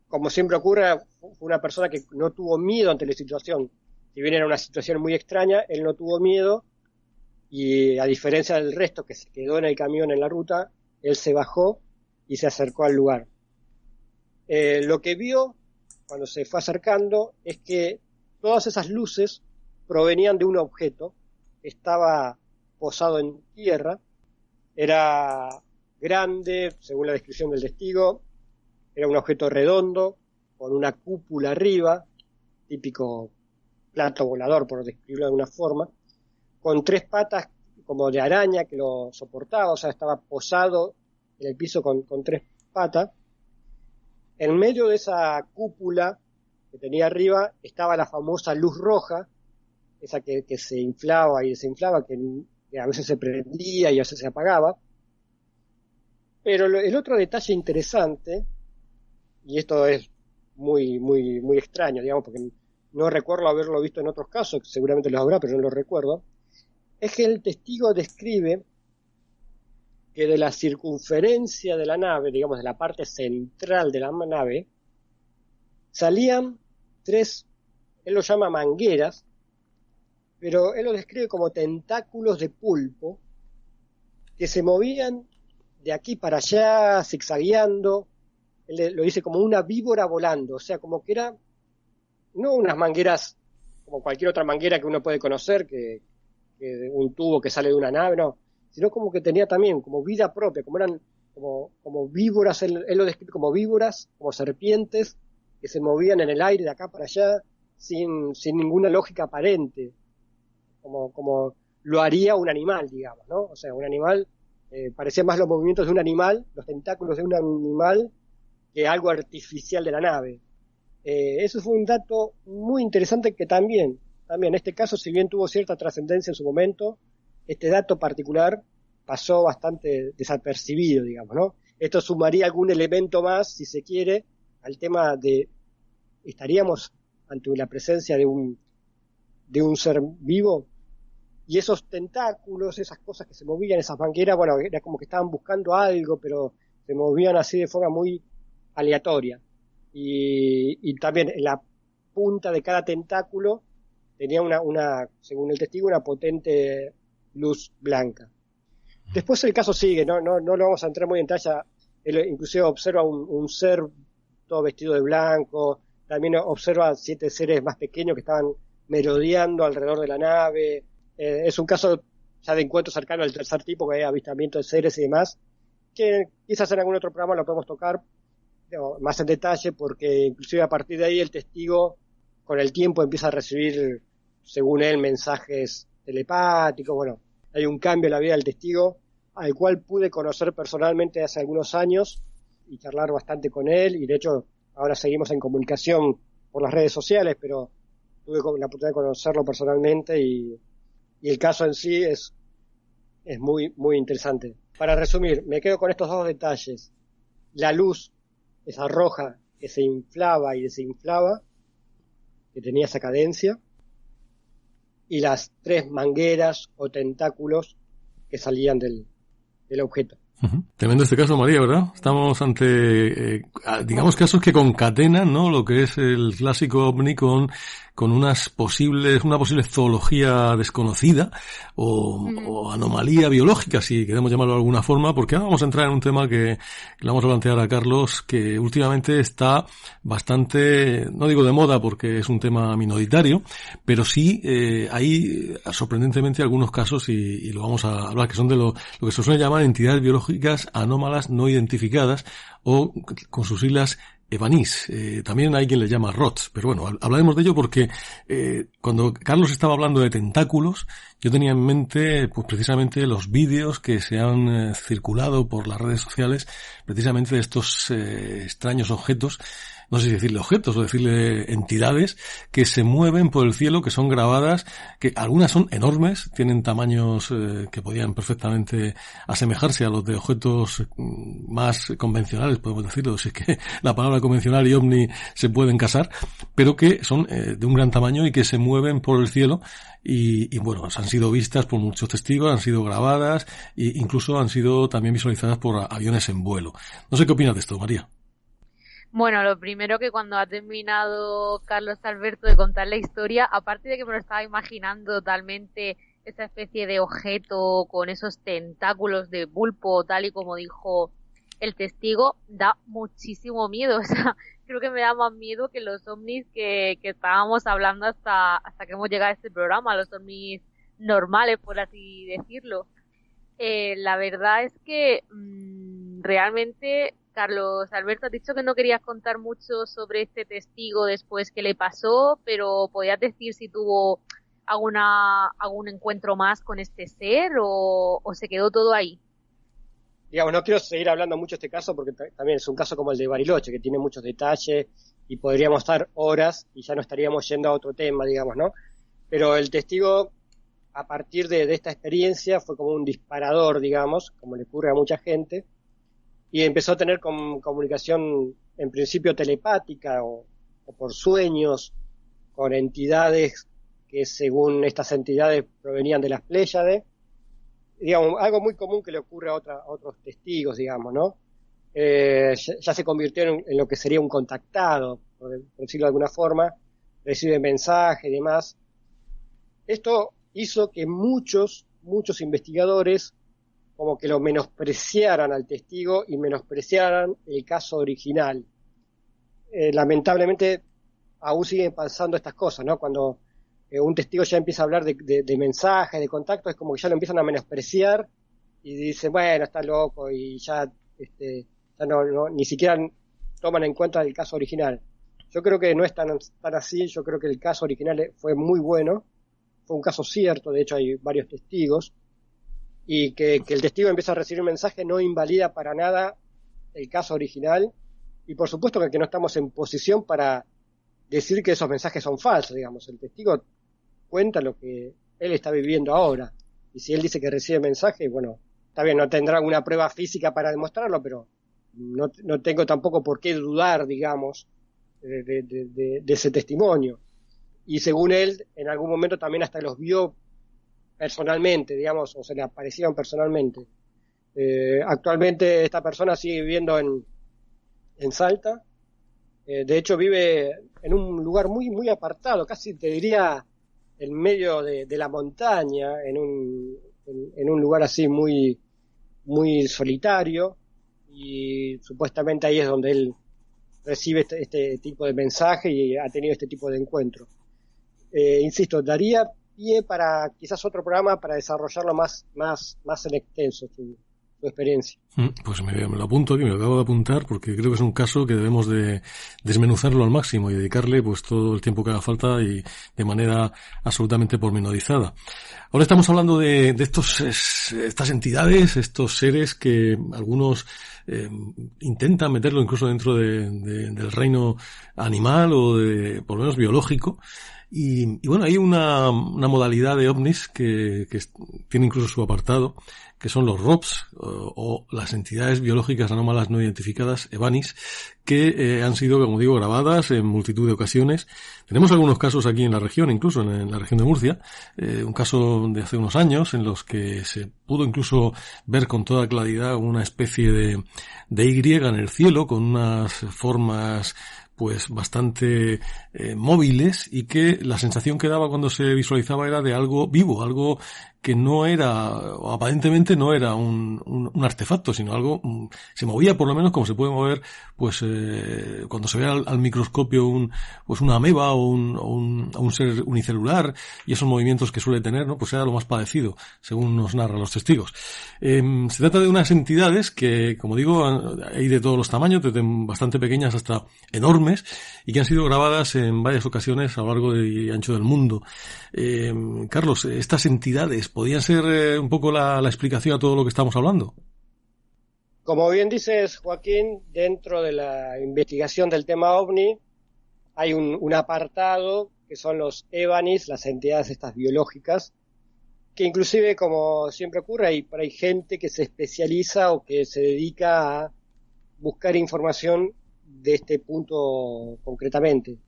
Como siempre ocurre, fue una persona que no tuvo miedo ante la situación. Si bien era una situación muy extraña, él no tuvo miedo, y a diferencia del resto que se quedó en el camión en la ruta, él se bajó y se acercó al lugar. Lo que vio cuando se fue acercando es que todas esas luces provenían de un objeto que estaba posado en tierra. Era grande, según la descripción del testigo, era un objeto redondo con una cúpula arriba, típico plato volador por describirlo de alguna forma, con 3 patas como de araña que lo soportaba, o sea, estaba posado en el piso con 3 patas. En medio de esa cúpula que tenía arriba estaba la famosa luz roja, esa que se inflaba y desinflaba, que a veces se prendía y a veces se apagaba. Pero el otro detalle interesante, y esto es muy, muy, muy extraño, digamos, porque no recuerdo haberlo visto en otros casos, seguramente los habrá, pero no lo recuerdo, es que el testigo describe que de la circunferencia de la nave, digamos de la parte central de la nave, salían 3, él lo llama mangueras, pero él lo describe como tentáculos de pulpo que se movían de aquí para allá, zigzagueando. Él lo dice como una víbora volando, o sea, como que era no unas mangueras como cualquier otra manguera que uno puede conocer, que un tubo que sale de una nave, no, sino como que tenía también como vida propia, como eran como víboras, él lo describe como víboras, como serpientes que se movían en el aire de acá para allá sin ninguna lógica aparente, como lo haría un animal, digamos, ¿no? O sea, un animal, parecían más los movimientos de un animal, los tentáculos de un animal, que algo artificial de la nave. Eso fue un dato muy interesante que también en este caso, si bien tuvo cierta trascendencia en su momento, este dato particular pasó bastante desapercibido, digamos, ¿no? Esto sumaría algún elemento más, si se quiere, al tema de estaríamos ante la presencia de un ser vivo, y esos tentáculos, esas cosas que se movían, esas mangueras, bueno, era como que estaban buscando algo, pero se movían así de forma muy aleatoria. Y también en la punta de cada tentáculo tenía una, según el testigo, una potente luz blanca. Después el caso sigue, no lo vamos a entrar muy en detalle. Él inclusive observa un ser todo vestido de blanco, también observa 7 seres más pequeños que estaban merodeando alrededor de la nave. Es un caso ya de encuentro cercano al tercer tipo, que hay avistamiento de seres y demás, que quizás en algún otro programa lo podemos tocar más en detalle, porque inclusive a partir de ahí el testigo con el tiempo empieza a recibir, según él, mensajes telepáticos. Bueno, hay un cambio en la vida del testigo, al cual pude conocer personalmente hace algunos años y charlar bastante con él, y de hecho ahora seguimos en comunicación por las redes sociales, pero tuve la oportunidad de conocerlo personalmente, y el caso en sí es muy, muy interesante. Para resumir, me quedo con estos 2 detalles: la luz, esa roja que se inflaba y desinflaba, que tenía esa cadencia, y las 3 mangueras o tentáculos que salían del objeto. Tremendo este caso, María, ¿verdad? Estamos ante, digamos, casos que concatenan, ¿no?, lo que es el clásico ovni con una posible zoología desconocida o anomalía biológica, si queremos llamarlo de alguna forma, porque ahora vamos a entrar en un tema que le vamos a plantear a Carlos, que últimamente está bastante, no digo de moda porque es un tema minoritario, pero sí hay sorprendentemente algunos casos, y lo vamos a hablar, que son de lo que se suele llamar entidades biológicas anómalas no identificadas, o con sus siglas EVANIS. También hay quien les llama ROTS, pero bueno, hablaremos de ello porque cuando Carlos estaba hablando de tentáculos, yo tenía en mente pues precisamente los vídeos que se han circulado por las redes sociales, precisamente de estos extraños objetos, no sé si decirle objetos o decirle entidades que se mueven por el cielo, que son grabadas, que algunas son enormes, tienen tamaños que podían perfectamente asemejarse a los de objetos más convencionales, podemos decirlo, si es que la palabra convencional y ovni se pueden casar, pero que son de un gran tamaño y que se mueven por el cielo y bueno, han sido vistas por muchos testigos, han sido grabadas e incluso han sido también visualizadas por aviones en vuelo. No sé qué opinas de esto, María. Bueno, lo primero, que cuando ha terminado Carlos Alberto de contar la historia, aparte de que me lo estaba imaginando totalmente, esa especie de objeto con esos tentáculos de pulpo, tal y como dijo el testigo, da muchísimo miedo. O sea, creo que me da más miedo que los ovnis que estábamos hablando hasta que hemos llegado a este programa, los ovnis normales, por así decirlo. La verdad es que realmente, Carlos Alberto, has dicho que no querías contar mucho sobre este testigo después que le pasó, pero ¿podías decir si tuvo algún encuentro más con este ser o se quedó todo ahí? Digamos, no quiero seguir hablando mucho de este caso porque también es un caso como el de Bariloche, que tiene muchos detalles y podríamos estar horas y ya no estaríamos yendo a otro tema, digamos, ¿no? Pero el testigo, a partir de esta experiencia, fue como un disparador, digamos, como le ocurre a mucha gente, y empezó a tener comunicación en principio telepática o por sueños con entidades que según estas entidades provenían de las Pléyades, digamos, algo muy común que le ocurre a otros testigos, digamos, ¿no? Ya se convirtió en lo que sería un contactado, por decirlo de alguna forma, recibe mensajes y demás. Esto hizo que muchos investigadores como que lo menospreciaran al testigo y menospreciaran el caso original. Lamentablemente aún siguen pasando estas cosas, ¿no? Cuando un testigo ya empieza a hablar de mensajes, de contactos, es como que ya lo empiezan a menospreciar y dicen, bueno, está loco, y ya no ni siquiera toman en cuenta el caso original. Yo creo que no es tan así. Yo creo que el caso original fue muy bueno, fue un caso cierto, de hecho hay varios testigos, y que el testigo empieza a recibir mensajes no invalida para nada el caso original, y por supuesto que no estamos en posición para decir que esos mensajes son falsos, digamos. El testigo cuenta lo que él está viviendo ahora, y si él dice que recibe mensajes, bueno, está bien, no tendrá una prueba física para demostrarlo, pero no tengo tampoco por qué dudar, digamos, de ese testimonio. Y según él, en algún momento también hasta los vio personalmente, digamos, o se le aparecieron personalmente. Actualmente esta persona sigue viviendo en Salta. De hecho vive en un lugar muy muy apartado, casi te diría en medio de la montaña, en un lugar así muy muy solitario, y supuestamente ahí es donde él recibe este tipo de mensaje y ha tenido este tipo de encuentro. Insisto, daría pie para quizás otro programa para desarrollarlo más en extenso su experiencia. Pues me lo apunto aquí, me lo acabo de apuntar, porque creo que es un caso que debemos de desmenuzarlo al máximo y dedicarle pues todo el tiempo que haga falta y de manera absolutamente pormenorizada. Ahora estamos hablando de estas entidades, estos seres que algunos intentan meterlo incluso dentro del reino animal o por lo menos biológico. Y bueno, hay una modalidad de ovnis que tiene incluso su apartado, que son los ROPS, o las entidades biológicas anómalas no identificadas, EVANIS, que han sido, como digo, grabadas en multitud de ocasiones. Tenemos algunos casos aquí en la región, incluso en la región de Murcia, un caso de hace unos años en los que se pudo incluso ver con toda claridad una especie de Y en el cielo, con unas formas pues bastante móviles, y que la sensación que daba cuando se visualizaba era de algo vivo, algo que no era, o aparentemente no era un artefacto, sino algo, se movía por lo menos como se puede mover, pues cuando se ve al microscopio una ameba o un ser unicelular, y esos movimientos que suele tener, ¿no? Pues era lo más parecido, según nos narran los testigos. Se trata de unas entidades que, como digo, hay de todos los tamaños, desde bastante pequeñas hasta enormes, y que han sido grabadas en varias ocasiones a lo largo y ancho del mundo. Carlos, estas entidades podían ser un poco la explicación a todo lo que estamos hablando. Como bien dices, Joaquín, dentro de la investigación del tema OVNI hay un apartado que son los EVANIS, las entidades estas biológicas, que inclusive, como siempre ocurre, hay gente que se especializa o que se dedica a buscar información de este punto concretamente.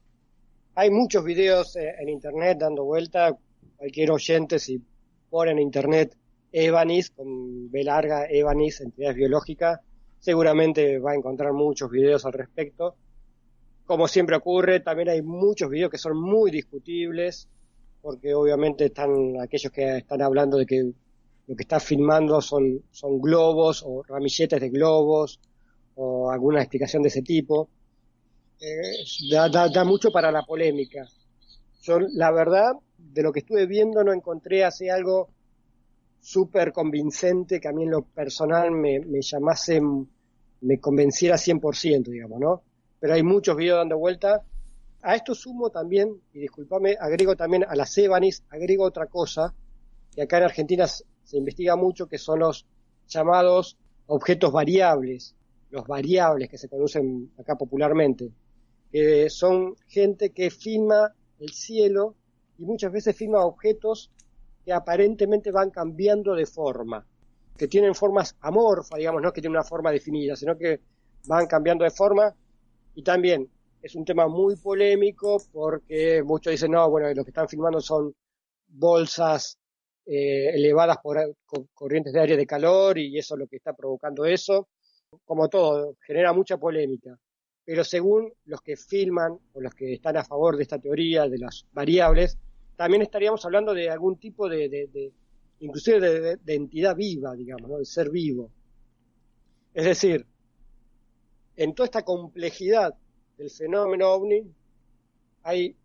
Hay muchos videos en internet dando vuelta. Cualquier oyente, si pone en internet EVANIS, con B larga, EVANIS, entidades biológicas, seguramente va a encontrar muchos videos al respecto. Como siempre ocurre, también hay muchos videos que son muy discutibles, porque obviamente están aquellos que están hablando de que lo que está filmando son globos o ramilletes de globos o alguna explicación de ese tipo. Da mucho para la polémica. Yo, la verdad, de lo que estuve viendo no encontré así algo súper convincente que a mí en lo personal me llamase, me convenciera 100%, digamos, ¿no? Pero hay muchos videos dando vuelta. A esto sumo también, y discúlpame, agrego también a las EVANIS, agrego otra cosa, que acá en Argentina se investiga mucho, que son los llamados objetos variables, los variables que se conocen acá popularmente, que son gente que filma el cielo y muchas veces filma objetos que aparentemente van cambiando de forma, que tienen formas amorfas, digamos, no que tienen una forma definida, sino que van cambiando de forma. Y también es un tema muy polémico porque muchos dicen, no, bueno, lo que están filmando son bolsas elevadas por corrientes de aire de calor y eso es lo que está provocando eso. Como todo, genera mucha polémica. Pero según los que filman o los que están a favor de esta teoría de las variables, también estaríamos hablando de algún tipo inclusive de entidad viva, digamos, ¿no? De ser vivo. Es decir, en toda esta complejidad del fenómeno OVNI hay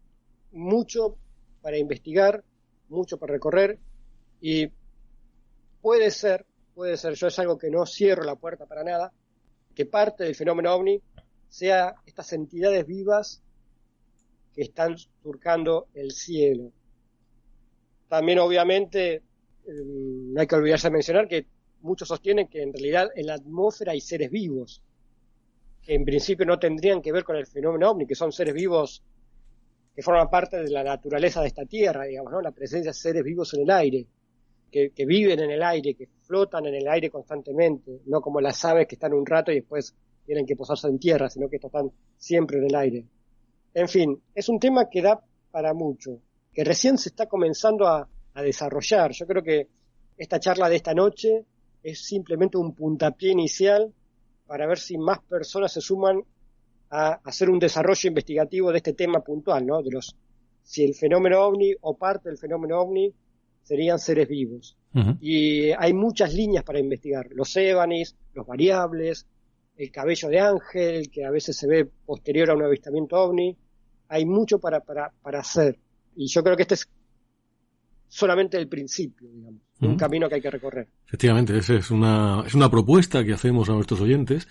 mucho para investigar, mucho para recorrer, y puede ser, yo es algo que no cierro la puerta para nada, que parte del fenómeno OVNI sea estas entidades vivas que están surcando el cielo. También, obviamente, no hay que olvidarse de mencionar que muchos sostienen que en realidad en la atmósfera hay seres vivos, que en principio no tendrían que ver con el fenómeno OVNI, que son seres vivos que forman parte de la naturaleza de esta tierra, digamos, ¿no? La presencia de seres vivos en el aire, que viven en el aire, que flotan en el aire constantemente, no como las aves que están un rato y después tienen que posarse en tierra, sino que están siempre en el aire. En fin, es un tema que da para mucho, que recién se está comenzando a desarrollar. Yo creo que esta charla de esta noche es simplemente un puntapié inicial para ver si más personas se suman a hacer un desarrollo investigativo de este tema puntual, ¿no? Si el fenómeno OVNI o parte del fenómeno OVNI serían seres vivos. Uh-huh. Y hay muchas líneas para investigar. Los EVANIS, los variables, el cabello de ángel, que a veces se ve posterior a un avistamiento OVNI. Hay mucho para hacer. Y yo creo que este es solamente el principio, digamos, de un camino que hay que recorrer. Efectivamente, esa es una propuesta que hacemos a nuestros oyentes.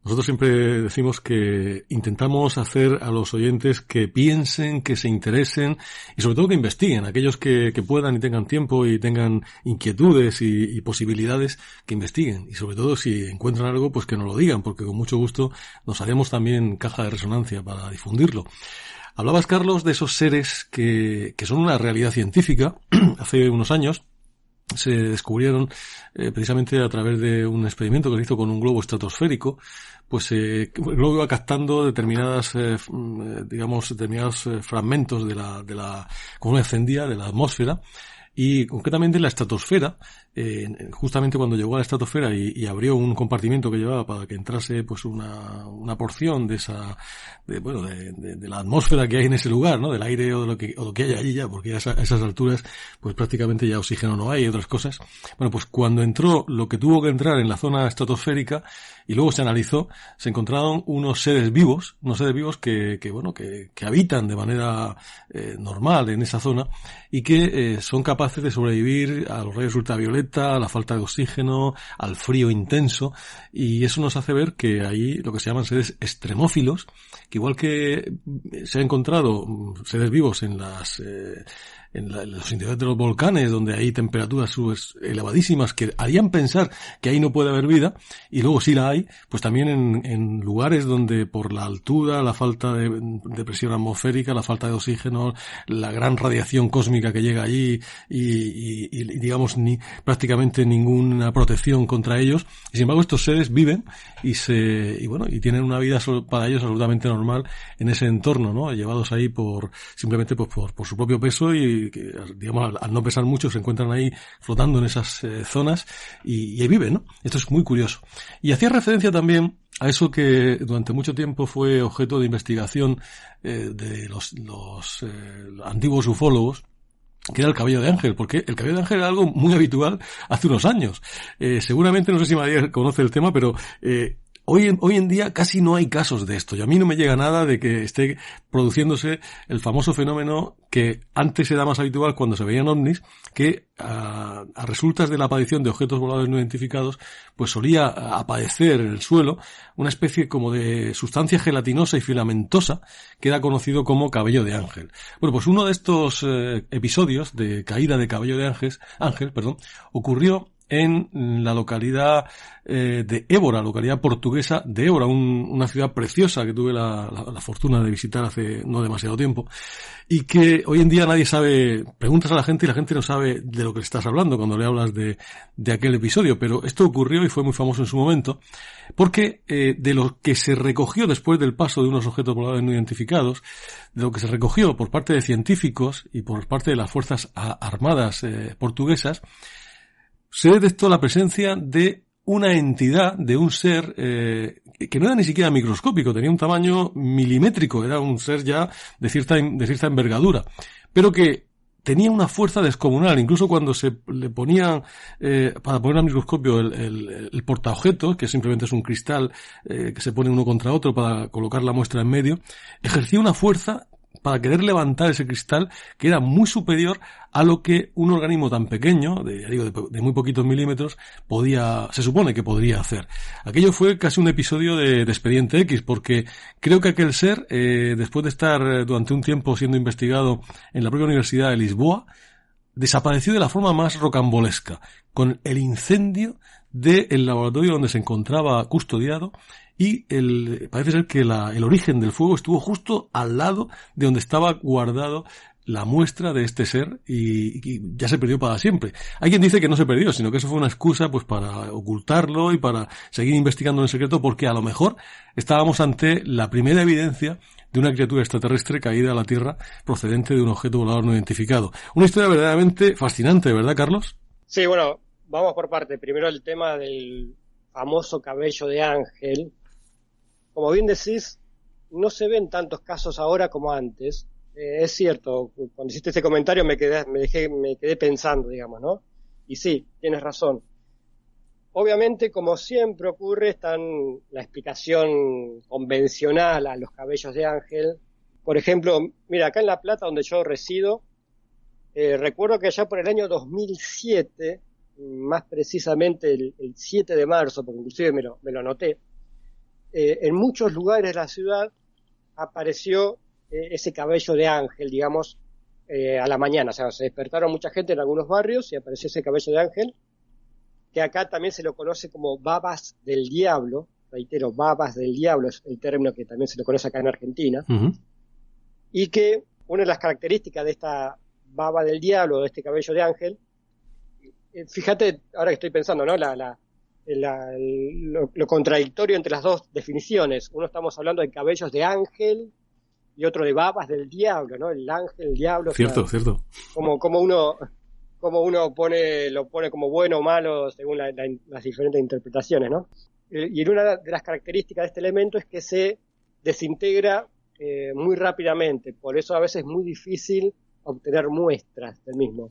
Nosotros siempre decimos que intentamos hacer a los oyentes que piensen, que se interesen y sobre todo que investiguen. Aquellos que puedan y tengan tiempo y tengan inquietudes y posibilidades, que investiguen. Y sobre todo si encuentran algo, pues que nos lo digan, porque con mucho gusto nos haremos también caja de resonancia para difundirlo. Hablabas, Carlos, de esos seres que son una realidad científica. Hace unos años se descubrieron precisamente a través de un experimento que se hizo con un globo estratosférico. Pues el globo iba captando determinados fragmentos de la como ascendía de la atmósfera, y concretamente en la estratosfera, justamente cuando llegó a la estratosfera y abrió un compartimento que llevaba para que entrase pues una porción de esa de la atmósfera que hay en ese lugar, ¿no? Del aire o de lo que hay allí ya, porque a esas alturas pues prácticamente ya oxígeno no hay y otras cosas. Bueno, pues cuando entró lo que tuvo que entrar en la zona estratosférica y luego se analizó, se encontraron unos seres vivos que habitan de manera normal en esa zona y que son capaces de sobrevivir a los rayos ultravioleta, a la falta de oxígeno, al frío intenso, y eso nos hace ver que ahí lo que se llaman seres extremófilos, que igual que se han encontrado seres vivos en los interiores de los volcanes, donde hay temperaturas elevadísimas que harían pensar que ahí no puede haber vida, y luego sí la hay, pues también en lugares donde por la altura, la falta de presión atmosférica, la falta de oxígeno, la gran radiación cósmica que llega allí y digamos prácticamente ninguna protección contra ellos, y sin embargo estos seres viven y tienen una vida para ellos absolutamente normal en ese entorno, ¿no? Llevados ahí simplemente por su propio peso, y que, digamos, al no pesar mucho se encuentran ahí flotando en esas zonas y ahí viven, ¿no? Esto es muy curioso. Y hacía referencia también a eso que durante mucho tiempo fue objeto de investigación de los antiguos ufólogos, que era el cabello de ángel, porque el cabello de ángel era algo muy habitual hace unos años. Seguramente, no sé si María conoce el tema, pero hoy en día casi no hay casos de esto, y a mí no me llega nada de que esté produciéndose el famoso fenómeno que antes era más habitual cuando se veían ovnis, que a resultas de la aparición de objetos voladores no identificados, pues solía aparecer en el suelo una especie como de sustancia gelatinosa y filamentosa que era conocido como cabello de ángel. Bueno, pues uno de estos episodios de caída de cabello de ángel, ocurrió en la localidad de Évora, localidad portuguesa de Évora, una ciudad preciosa que tuve la fortuna de visitar hace no demasiado tiempo, y que hoy en día nadie sabe, preguntas a la gente y la gente no sabe de lo que estás hablando cuando le hablas de aquel episodio, pero esto ocurrió y fue muy famoso en su momento, porque de lo que se recogió después del paso de unos objetos voladores no identificados, de lo que se recogió por parte de científicos y por parte de las fuerzas armadas portuguesas, se detectó la presencia de una entidad, de un ser que no era ni siquiera microscópico, tenía un tamaño milimétrico, era un ser ya de cierta envergadura, pero que tenía una fuerza descomunal. Incluso cuando se le ponían para poner al microscopio el portaobjetos, que simplemente es un cristal que se pone uno contra otro para colocar la muestra en medio, ejercía una fuerza para querer levantar ese cristal que era muy superior a lo que un organismo tan pequeño, de muy poquitos milímetros, se supone que podría hacer. Aquello fue casi un episodio de Expediente X, porque creo que aquel ser, después de estar durante un tiempo siendo investigado en la propia Universidad de Lisboa, desapareció de la forma más rocambolesca, con el incendio del laboratorio donde se encontraba custodiado, y parece ser que el origen del fuego estuvo justo al lado de donde estaba guardado la muestra de este ser, y ya se perdió para siempre. Hay quien dice que no se perdió, sino que eso fue una excusa pues para ocultarlo y para seguir investigando en secreto, porque a lo mejor estábamos ante la primera evidencia de una criatura extraterrestre caída a la Tierra procedente de un objeto volador no identificado. Una historia verdaderamente fascinante, ¿verdad, Carlos? Sí, bueno, vamos por parte. Primero el tema del famoso cabello de ángel. Como bien decís, no se ven tantos casos ahora como antes. Es cierto, cuando hiciste este comentario me quedé pensando, digamos, ¿no? Y sí, tienes razón. Obviamente, como siempre ocurre, está la explicación convencional a los cabellos de ángel. Por ejemplo, mira, acá en La Plata, donde yo resido, recuerdo que allá por el año 2007, más precisamente el 7 de marzo, porque inclusive me lo anoté, en muchos lugares de la ciudad apareció ese cabello de ángel, digamos, a la mañana. O sea, se despertaron mucha gente en algunos barrios y apareció ese cabello de ángel, que acá también se lo conoce como babas del diablo. Reitero, babas del diablo es el término que también se lo conoce acá en Argentina. Uh-huh. Y que una de las características de esta baba del diablo, de este cabello de ángel, fíjate, ahora que estoy pensando, ¿no? Lo contradictorio entre las dos definiciones. Uno estamos hablando de cabellos de ángel y otro de babas del diablo, ¿no? El ángel, el diablo. Cierto, cierto. Como uno lo pone como bueno o malo según las diferentes interpretaciones, ¿no? Y una de las características de este elemento es que se desintegra muy rápidamente, por eso a veces es muy difícil obtener muestras del mismo.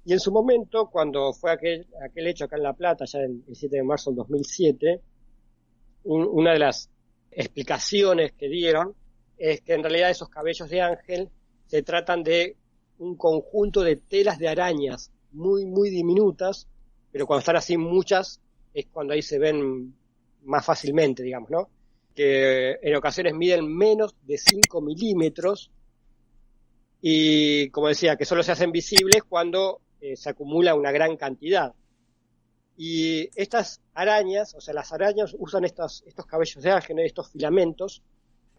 Y en su momento, cuando fue aquel hecho acá en La Plata, ya el 7 de marzo del 2007, una de las explicaciones que dieron es que en realidad esos cabellos de ángel se tratan de un conjunto de telas de arañas muy, muy diminutas, pero cuando están así muchas, es cuando ahí se ven más fácilmente, digamos, ¿no? Que en ocasiones miden menos de 5 milímetros y, como decía, que solo se hacen visibles cuando se acumula una gran cantidad. Y estas arañas, o sea, las arañas usan estos cabellos de ángel, estos filamentos,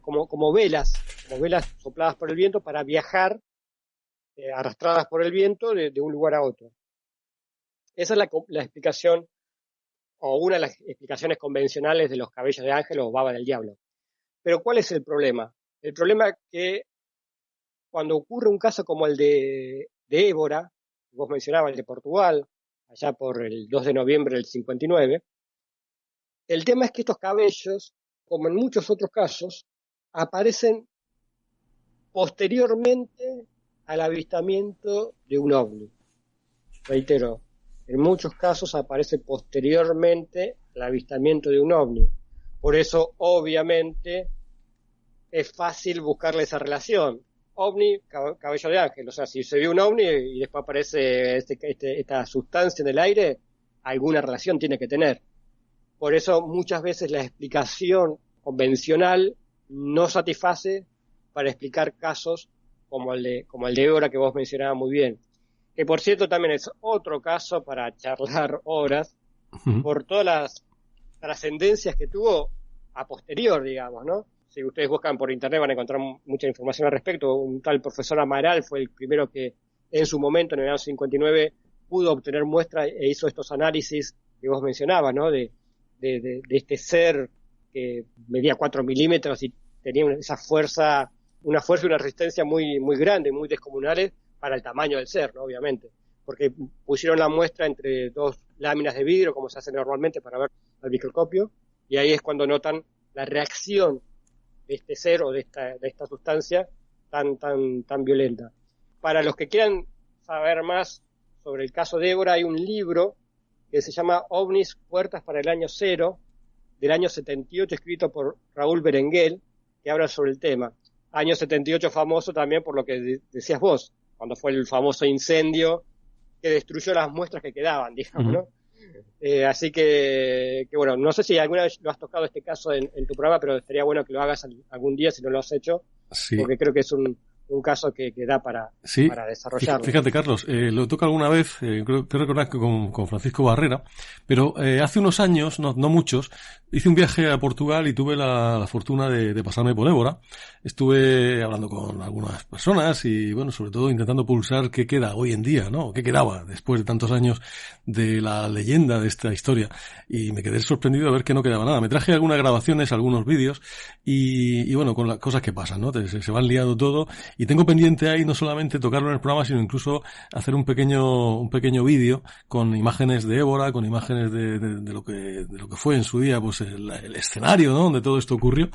como velas sopladas por el viento para viajar, arrastradas por el viento de un lugar a otro. Esa es la explicación, o una de las explicaciones convencionales de los cabellos de ángel o baba del diablo. Pero ¿cuál es el problema? El problema es que cuando ocurre un caso como el de Évora, vos mencionabas el de Portugal, allá por el 2 de noviembre del 59, el tema es que estos cabellos, como en muchos otros casos, aparecen posteriormente al avistamiento de un ovni. Reitero, en muchos casos aparece posteriormente al avistamiento de un ovni. Por eso, obviamente, es fácil buscarle esa relación. OVNI, cabello de ángel. O sea, si se vio un ovni y después aparece esta sustancia en el aire, alguna relación tiene que tener. Por eso muchas veces la explicación convencional no satisface para explicar casos como el de Évora, que vos mencionabas muy bien. Que por cierto también es otro caso para charlar horas, por todas las trascendencias que tuvo a posterior, digamos, ¿no? Si ustedes buscan por internet van a encontrar mucha información al respecto. Un tal profesor Amaral fue el primero que en su momento, en el año 59, pudo obtener muestras e hizo estos análisis que vos mencionabas, ¿no? De este ser que medía 4 milímetros y tenía una fuerza y una resistencia muy, muy grande, muy descomunales para el tamaño del ser, ¿no? Obviamente. Porque pusieron la muestra entre dos láminas de vidrio, como se hace normalmente para ver al microscopio, y ahí es cuando notan la reacción de este ser o de esta sustancia tan violenta. Para los que quieran saber más sobre el caso de Évora, hay un libro que se llama OVNIs, Puertas para el Año Cero, del año 78, escrito por Raúl Berenguel, que habla sobre el tema. Año 78 famoso también por lo que decías vos, cuando fue el famoso incendio que destruyó las muestras que quedaban, digamos, ¿no? Así que bueno, no sé si alguna vez lo has tocado este caso en tu programa, pero estaría bueno que lo hagas algún día si no lo has hecho, sí. Porque creo que es un caso que da para desarrollarlo. Fíjate, Carlos, lo toca alguna vez, creo recordar que con Francisco Barrera, pero hace unos años, no muchos, hice un viaje a Portugal y tuve la fortuna de pasarme por Évora. Estuve hablando con algunas personas y, bueno, sobre todo intentando pulsar qué queda hoy en día, ¿no? ¿Qué quedaba después de tantos años de la leyenda de esta historia? Y me quedé sorprendido de ver que no quedaba nada. Me traje algunas grabaciones, algunos vídeos y bueno, con las cosas que pasan, ¿no? Se van liando todo. Y tengo pendiente ahí no solamente tocarlo en el programa, sino incluso hacer un pequeño vídeo con imágenes de Évora, con imágenes de lo que fue en su día, pues el escenario, ¿no? Donde todo esto ocurrió.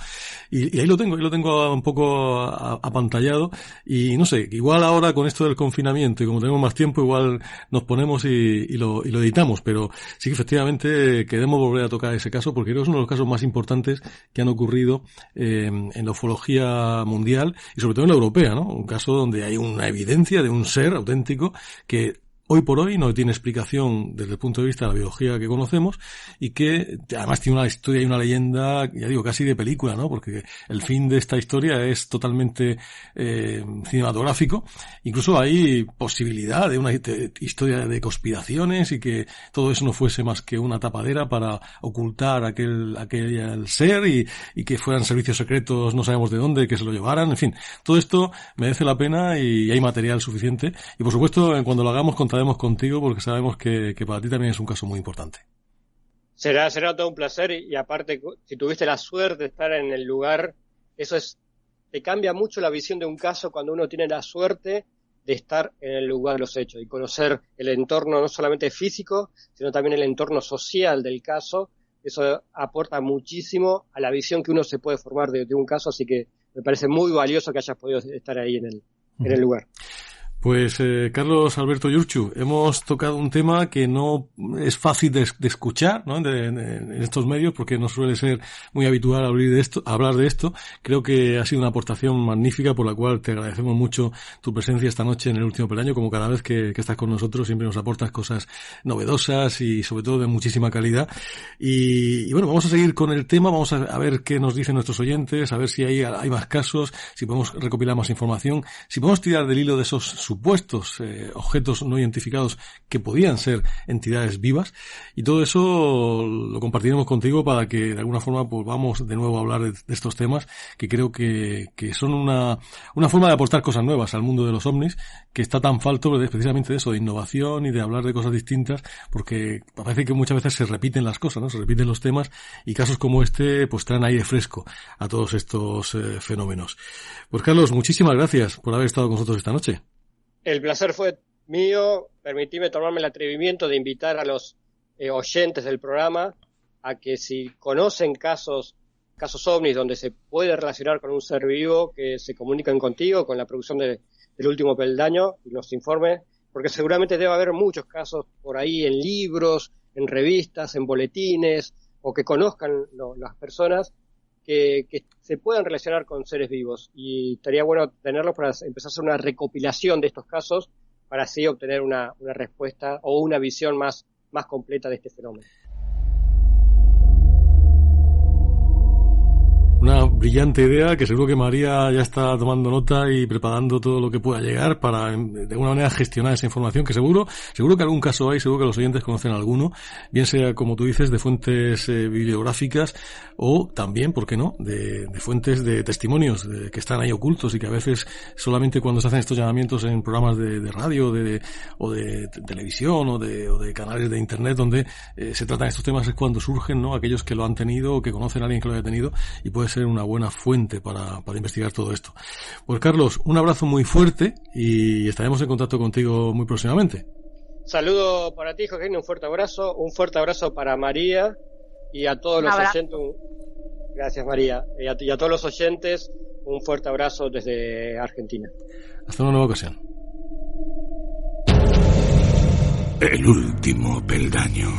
Y ahí lo tengo un poco apantallado. Y no sé, igual ahora con esto del confinamiento y como tenemos más tiempo, igual nos ponemos y lo editamos. Pero sí que efectivamente queremos volver a tocar ese caso porque creo que es uno de los casos más importantes que han ocurrido en la ufología mundial y sobre todo en la europea, ¿no? Un caso donde hay una evidencia de un ser auténtico que hoy por hoy no tiene explicación desde el punto de vista de la biología que conocemos y que además tiene una historia y una leyenda, ya digo, casi de película, ¿no? Porque el fin de esta historia es totalmente cinematográfico. Incluso hay posibilidad de una historia de conspiraciones y que todo eso no fuese más que una tapadera para ocultar aquel ser y que fueran servicios secretos, no sabemos de dónde, que se lo llevaran. En fin, todo esto merece la pena y hay material suficiente. Y por supuesto, cuando lo hagamos contaremos contaremos contigo porque sabemos que para ti también es un caso muy importante. Será todo un placer y aparte, si tuviste la suerte de estar en el lugar, te cambia mucho la visión de un caso cuando uno tiene la suerte de estar en el lugar de los hechos y conocer el entorno no solamente físico, sino también el entorno social del caso. Eso aporta muchísimo a la visión que uno se puede formar de un caso, así que me parece muy valioso que hayas podido estar ahí en el lugar. Pues Carlos Alberto Yurchu, hemos tocado un tema que no es fácil de escuchar, ¿no? En estos medios, porque no suele ser muy habitual hablar de esto. Creo que ha sido una aportación magnífica, por la cual te agradecemos mucho tu presencia esta noche en El Último Peldaño. Como cada vez que estás con nosotros, siempre nos aportas cosas novedosas y sobre todo de muchísima calidad. Y bueno, vamos a seguir con el tema, vamos a ver qué nos dicen nuestros oyentes, a ver si hay más casos, si podemos recopilar más información, si podemos tirar del hilo de esos supuestos objetos no identificados que podían ser entidades vivas, y todo eso lo compartiremos contigo para que de alguna forma pues vamos de nuevo a hablar de estos temas que creo que son una forma de aportar cosas nuevas al mundo de los ovnis, que está tan falto precisamente de eso, de innovación y de hablar de cosas distintas, porque parece que muchas veces se repiten las cosas, ¿no? Se repiten los temas, y casos como este pues traen aire fresco a todos estos fenómenos. Pues Carlos, muchísimas gracias por haber estado con nosotros esta noche. El placer fue mío. Permitime tomarme el atrevimiento de invitar a los oyentes del programa a que si conocen casos ovnis donde se puede relacionar con un ser vivo, que se comuniquen contigo, con la producción del Último Peldaño, y nos informen, porque seguramente debe haber muchos casos por ahí en libros, en revistas, en boletines, o que conozcan las personas que se puedan relacionar con seres vivos, y estaría bueno tenerlos para empezar a hacer una recopilación de estos casos para así obtener una respuesta o una visión más completa de este fenómeno. Una brillante idea que seguro que María ya está tomando nota y preparando todo lo que pueda llegar para de alguna manera gestionar esa información, que seguro que algún caso hay, seguro que los oyentes conocen alguno, bien sea, como tú dices, de fuentes bibliográficas, o también, ¿por qué no?, de fuentes de testimonios que están ahí ocultos, y que a veces solamente cuando se hacen estos llamamientos en programas de radio o de televisión o de canales de internet donde se tratan estos temas, es cuando surgen, ¿no?, aquellos que lo han tenido o que conocen a alguien que lo haya tenido, y puede ser una buena fuente para investigar todo esto. Pues Carlos, un abrazo muy fuerte y estaremos en contacto contigo muy próximamente. Saludo para ti, Joaquín, un fuerte abrazo para María y a todos los oyentes. Gracias, María. Y a todos los oyentes, un fuerte abrazo desde Argentina. Hasta una nueva ocasión. El Último Peldaño.